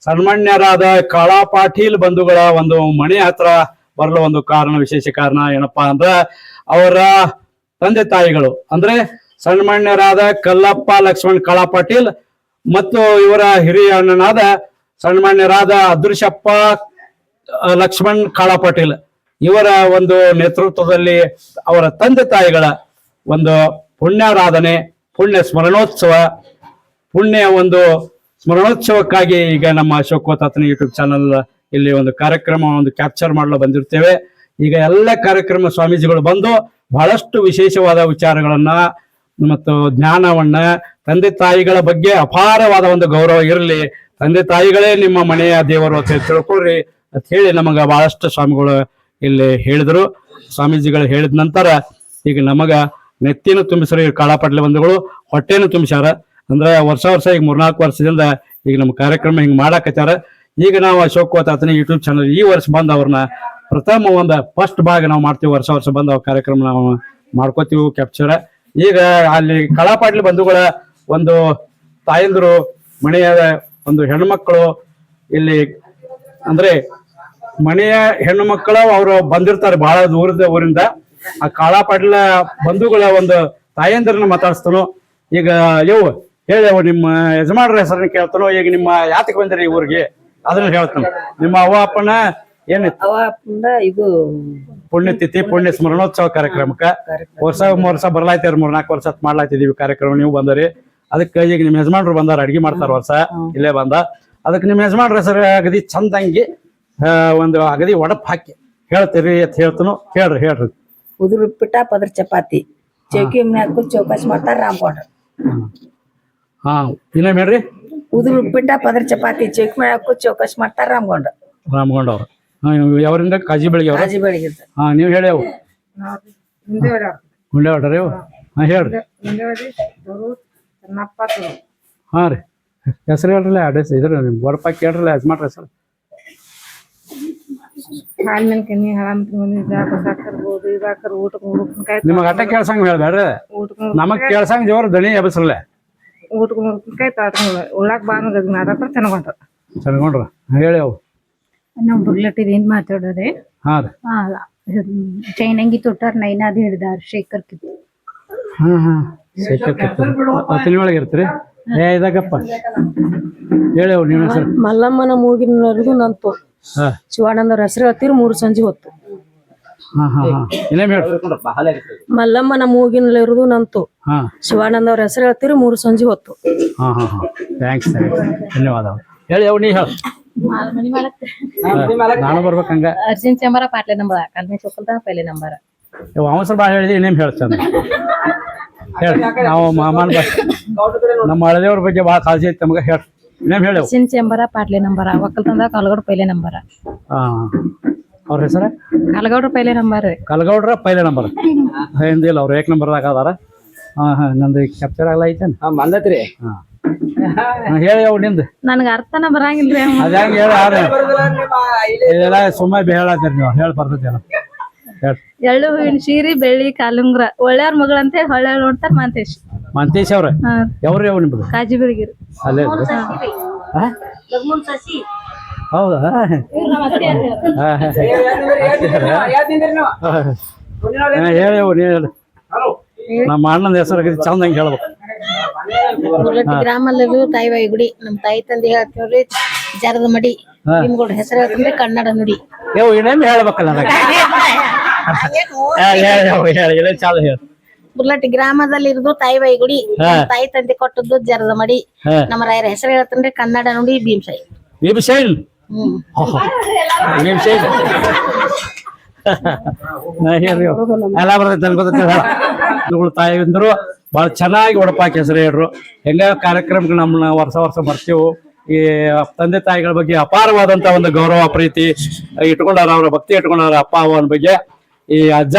ಸನ್ಮಾನ್ಯರಾದ ಕಾಳಾ ಪಾಟೀಲ್ ಬಂಧುಗಳ ಒಂದು ಮನೆ ಹತ್ರ ಬರಲು ಒಂದು ಕಾರಣ ವಿಶೇಷ ಕಾರಣ ಏನಪ್ಪಾ ಅಂದ್ರೆ ಅವರ ತಂದೆ ತಾಯಿಗಳು ಅಂದ್ರೆ ಸನ್ಮಾನ್ಯರಾದ ಕಲ್ಲಪ್ಪ ಲಕ್ಷ್ಮಣ್ ಕಾಳಾ ಪಾಟೀಲ್ ಮತ್ತು ಇವರ ಹಿರಿಯ ಅಣ್ಣನಾದ ಸನ್ಮಾನ್ಯರಾದ ಅದೃಶಪ್ಪ ಲಕ್ಷ್ಮಣ್ ಕಾಳಾ ಪಾಟೀಲ್ ಇವರ ಒಂದು ನೇತೃತ್ವದಲ್ಲಿ ಅವರ ತಂದೆ ತಾಯಿಗಳ ಒಂದು ಪುಣ್ಯಾರಾಧನೆ ಪುಣ್ಯ ಸ್ಮರಣೋತ್ಸವ ಪುಣ್ಯ ಒಂದು ಸ್ಮರಣೋತ್ಸವಕ್ಕಾಗಿ ಈಗ ನಮ್ಮ ಅಶೋಕ್ ತಾತನ ಯೂಟ್ಯೂಬ್ ಚಾನಲ್ ಇಲ್ಲಿ ಒಂದು ಕಾರ್ಯಕ್ರಮ ಒಂದು ಕ್ಯಾಪ್ಚರ್ ಮಾಡಲು ಬಂದಿರ್ತೇವೆ. ಈಗ ಎಲ್ಲ ಕಾರ್ಯಕ್ರಮ ಸ್ವಾಮೀಜಿಗಳು ಬಂದು ಬಹಳಷ್ಟು ವಿಶೇಷವಾದ ವಿಚಾರಗಳನ್ನ ಮತ್ತು ಜ್ಞಾನವನ್ನ ತಂದೆ ತಾಯಿಗಳ ಬಗ್ಗೆ ಅಪಾರವಾದ ಒಂದು ಗೌರವ ಇರಲಿ, ತಂದೆ ತಾಯಿಗಳೇ ನಿಮ್ಮ ಮನೆಯ ದೇವರು ಅಂತ ತಿಳ್ಕೊಳ್ರಿ ಅಂತ ಹೇಳಿ ನಮಗ ಬಹಳಷ್ಟು ಸ್ವಾಮಿಗಳು ಇಲ್ಲಿ ಹೇಳಿದ್ರು. ಸ್ವಾಮೀಜಿಗಳು ಹೇಳಿದ ನಂತರ ಈಗ ನಮಗ ನೆತ್ತಿನ ತುಂಬಿಸ್ರಿ ಕಾಳಾ ಪಾಟೀಲ್ ಬಂಧುಗಳು, ಹೊಟ್ಟೆನು ತುಂಬಿಸ್ಯಾರ. ಅಂದ್ರೆ ವರ್ಷ ಈಗ 3-4 ವರ್ಷದಿಂದ ಈಗ ನಮ್ಮ ಕಾರ್ಯಕ್ರಮ ಹಿಂಗ್ ಮಾಡಾಕತ್ಯಾರ. ಈಗ ನಾವು ಅಶೋಕ್ ತಾತನ ಯೂಟ್ಯೂಬ್ ಚಾನಲ್ ಈ ವರ್ಷ ಬಂದು ಅವ್ರನ್ನ ಪ್ರಥಮ ಒಂದು ಫಸ್ಟ್ ಭಾಗ ನಾವು ಮಾಡ್ತೀವಿ. ವರ್ಷ ಬಂದು ಅವ್ರ ಕಾರ್ಯಕ್ರಮ ನಾವು ಮಾಡ್ಕೋತೀವಿ ಕ್ಯಾಪ್ಚರ್. ಈಗ ಅಲ್ಲಿ ಕಾಳಾ ಪಾಟೀಲ್ ಬಂಧುಗಳ ಒಂದು ತಾಯಂದ್ರು ಮನೆಯ ಒಂದು ಹೆಣ್ಮಕ್ಳು ಇಲ್ಲಿ ಅಂದ್ರೆ ಮನೆಯ ಹೆಣ್ಣು ಮಕ್ಕಳು ಅವರು ಬಂದಿರ್ತಾರೆ ಬಹಳ ದೂರದ ಊರಿಂದ. ಆ ಕಾಳಾ ಪಾಟೀಲ ಬಂಧುಗಳ ಒಂದು ತಾಯಂದ್ರನ್ನ ಮಾತಾಡಿಸ್ತಾನು. ಈಗ ಇವು ಹೇಳಿ ನಿಮ್ಮ ಯಜಮಾನ್ರ ಹೆಸರನ್ನ ಕೇಳ್ತಾನೋ, ಈಗ ನಿಮ್ಮ ಯಾತಕ್ಕೆ ಬಂದಿರಿ ಈ ಊರಿಗೆ ಅದನ್ನ ಹೇಳ್ತಾನೆ. ನಿಮ್ಮ ಅವ್ವ ಅಪ್ಪನ ಏನಿತ್ತು ಇದು ಪುಣ್ಯತಿಥಿ ಪುಣ್ಯ ಸ್ಮರಣೋತ್ಸವ ಕಾರ್ಯಕ್ರಮಕ್ಕ ವರ್ಷ ಬರ್ಲಾಯ್ತಾರ 3-4 ವರ್ಷ ಮಾಡ್ಲಾಯ್ತಿದೀವಿ ಕಾರ್ಯಕ್ರಮ. ನೀವು ಬಂದರಿ ಅದಕ್ಕೆ ಈಗ ನಿಮ್ ಯಜಮಾನ್ರು ಬಂದಾರ ಅಡ್ಗೆ ಮಾಡ್ತಾರ ವರ್ಷ ಇಲ್ಲೇ ಬಂದ. ಅದಕ್ಕೆ ನಿಮ್ ಯಜಮಾನ್ರ ಹೆಸರು ಅಗದಿ ಚಂದಂಗಿ ಒಂದು ಅಗದಿ ಒಡಪ್ ಹಾಕಿ ಹೇಳ್ತೀರಿ ಅಂತ ಹೇಳ್ತಾನು. ಹೇಳ್ರಿ ಉದುರು ಉಪ್ಪಿಟ್ಟ ಪದ್ರ ಚಪಾತಿ ಚೌಕಿ ಹಾಕು ಚೌಕಾಶ್ ಮಾಡ್ತಾರ ರಾಮ್ಕೊಂಡ್ರ. ಹಾ ಇನ್ನೇಮ್ ಹೇಳ್ರಿ. ಉದುರು ಉಪ್ಪಿಟ್ಟ ಪದ್ರ ಚಪಾತಿ ಚೌಕಿ ಹಾಕು ಚೌಕಾಶ್ ಮಾಡ್ತಾರ ರಾಮ್ಕೊಂಡ್ರ. ರಾಮಗೊಂಡ ಅವ್ರು ಯಾವರಿಂದ ಕಾಜಿ ಬೆಳಿಗ್ಗೆ ಅವ್ರ. ಕಾಜಿ ಬೆಳಿಗ್ಗೆ ಹಾ ನೀವ್ ಹೇಳಿ ಅವು ಗುಂಡೆ ಹೊಡ್ರಿ ಅವು. ಹಾ ಹೇಳ್ರಿ. ಹಾ ರೀ ಹೆಸರು ಹೇಳ್ರಲ್ಲ ಅಡ್ರೆಸ್ ಇದ್ರ ಒಡಪ ಕೇಳ್ರಲ್ಲ ಯಜಮಾನ್ರ ಹೆಸರು. ನಿಮಗ ಅಟ್ಟ ಕೇಳ್ಸಂಗ್ ಹೇಳ್ಬೇಡ್ರಿ, ನಮಗ್ ಕೇಳ್ಸಂಗ್ ಜೋರ್ ದಣಿ ಎಬಸ್ರಲ್ಲ. ಚನ್ಕೊಂಡ್ರ ಹೇಳಿ ಅವು. ನಾವು ಬುರ್ಲಟ್ಟಿದ ಏನ್ ಮಾತಾಡೋದೆ. ಹಾ ರೀ ಚೈನಂಗಿ ತೊಟ್ಟಾರ ನೈನಾದ್ ಹಿಡ್ದಾರ ಶೇಖರ್ ಕಿತ್ತು. ಹಾ ಶೇಖರ್ ಕಿತ್ತು ಅತನಿ ಒಳಗೆ ಇರ್ತೀರಿ. ಇದಾಗಪ್ಪ ಹೇಳಿ ಅವು ನಿಮ್ಮ ಹೆಸರು. ಮಲ್ಲಮ್ಮನ ಮೂಗಿನವರೆಗೂ ನಂತು ಶಿವಾನಂದವ್ರ ಹೆಸರು ಹೇಳ್ತೀರಿ 3 ಸಂಜೆ ಹೊತ್ತು. ಮಲ್ಲಮ್ಮನ ಮೂಗಿನಲ್ಲಿರುವುದು ನಂತು ಶಿವಾನಂದವ್ರ ಹೆಸರು ಹೇಳ್ತೀರಿ 3 ಸಂಜೆ ಹೊತ್ತು. ಥ್ಯಾಂಕ್ಸ್ ಧನ್ಯವಾದ. ಹೇಳಿ ಅವು ನೀ ಹೇಳ. ನಾನು ಬರ್ಬೇಕಂಗ. ಅರ್ಜಿನ್ ಚಂಬರ ಪಾಟ್ಲೆ ನಂಬರ ಕಲ್ಮೆ ಚೊಕ್ಕಲ್ದ ಪೈಲೆ ನಂಬರ ಅವಸರ ಬಾ ಹೇಳಿದಿ ನೇಮ್ ಹೇಳ್ತಾನೆ. ಹೇಳಿ ನಾವು ಮಾಮನ್ ನಮ್ಮ ಹಳದೇವ್ರ ಬಗ್ಗೆ ಭಾಳ ಕಾಳಜಿ ಐತಿ ನಮ್ಗೆ. ಹೇಳಿ ನೇಮ್ ಹೇಳಿ. ಅರ್ಜಿನ್ ಚಂಬರ ಪಾಟ್ಲೆ ನಂಬರ ಒಕ್ಕಲ್ತಂದ ಕಲ್ಗೌಡ ಪೈಲೆ ನಂಬರ. ಅವ್ರ ಹೆಸರ ಕಲ್ಗೌಡ್ರ ಪೈಲೆ ನಂಬರ್. ಕಲ್ಗೌಡ್ರ ಪೈಲೆ ನಂಬರ್ ಹಿಂದಿಲ್ಲ ಅವ್ರು 1 ನಂಬರ್ದಾಗ ಅದಾರ. ನಂದು ಕ್ಯಾಪ್ಚರ್ ಆಗ್ಲ ಐತೇನ್ ಬಂದತ್ರಿ. ಹೇಳಿ ಅವ್ ನಿಂದ ನನ್ಗ ಅರ್ಥನ ಬರಂಗಿಲ್ರಿ. ಅದಂಗ ಹೇಳ ಸುಮ್ಮನೆ ಹೇಳತ್ತೀರಿ ನೀವು. ಹೇಳಿ ಬರ್ತೈತಿ ಎಳ್ಳು ಹೂವಿನ ಸೀರಿ ಬೆಳ್ಳಿ ಕಾಲುಂಗ್ರ ಒಳ್ಳೆಯವ್ರ ಮಗಳಂತ ಹೇಳಿ ಹೊಳ್ಳೆ ನೋಡ್ತಾರ ಮಾಂತೇಶ್. ಮಂತೇಶ್ ಅವ್ರ ಯಾವ್ರಿ ಅವ್ ನಿಮ್ದು? ಕಾಜಿ ಬೆಳಗಿರಿ. ಅಲ್ಲೇ ಹೌದಾ? ಹೇಳಿ ಅವ್ ನೀ ಹೇಳಿ. ನಮ್ಮ ಅಣ್ಣನ ಹೆಸರು ಚಂದಂಗೆ ಹೇಳ್ಬೇಕು. ಮುರ್ಲಟ್ಟಿ ಗ್ರಾಮಲ್ಲಿ ತಾಯಿಬಾಯಿ ಗುಡಿ ನಮ್ ತಾಯಿ ತಂದೆ ಹೇಳ್ತೀವ್ರಿ ಜರದ ಮಡಿ ನಿಮ್ಗಳ ಹೆಸರು ಹೇಳ್ತೀನಿ ಕನ್ನಡ ನುಡಿ. ನೀವು ಇನ್ನೇನು ಹೇಳ್ಬೇಕಲ್ಲ ನನಗೆ. ಹೇಳಿ ಚಾಲು ಹೇಳಿ. ಮುರ್ಲಟ್ಟಿ ಗ್ರಾಮದಲ್ಲಿ ಇರೋದು ತಾಯಿಬಾಯಿ ಗುಡಿ, ನಮ್ ತಾಯಿ ತಂದೆ ಕೊಟ್ಟದ್ದು ಜರದ ಮಡಿ. ನಮ್ಮ ರಾಯರ ಹೆಸರು ಹೇಳ್ತೀನಿ ಕನ್ನಡ ನುಡಿ ಭೀಮಸಾಯಿ. ಭೀಮಸೇನ್ ಭೀಮಸೇನ್ ಎಲ್ಲ ಬರ್ತೈತೆ ತಾಯಿಂದ್ರು ಬಹಳ ಚೆನ್ನಾಗಿ ಒಡಪಾಕಿ ಹೆಸರು ಹೇಳ್ರು. ಹೆಂಗ ಕಾರ್ಯಕ್ರಮಗಳು ನಮ್ಮನ್ನ ವರ್ಷ ಬರ್ತೀವಿ. ಈ ತಂದೆ ತಾಯಿಗಳ ಬಗ್ಗೆ ಅಪಾರವಾದಂತ ಒಂದು ಗೌರವ ಪ್ರೀತಿ ಇಟ್ಕೊಂಡಾರ, ಅವರ ಭಕ್ತಿ ಇಟ್ಕೊಂಡಾರ ಅಪ್ಪ ಅವನ ಬಗ್ಗೆ. ಈ ಅಜ್ಜ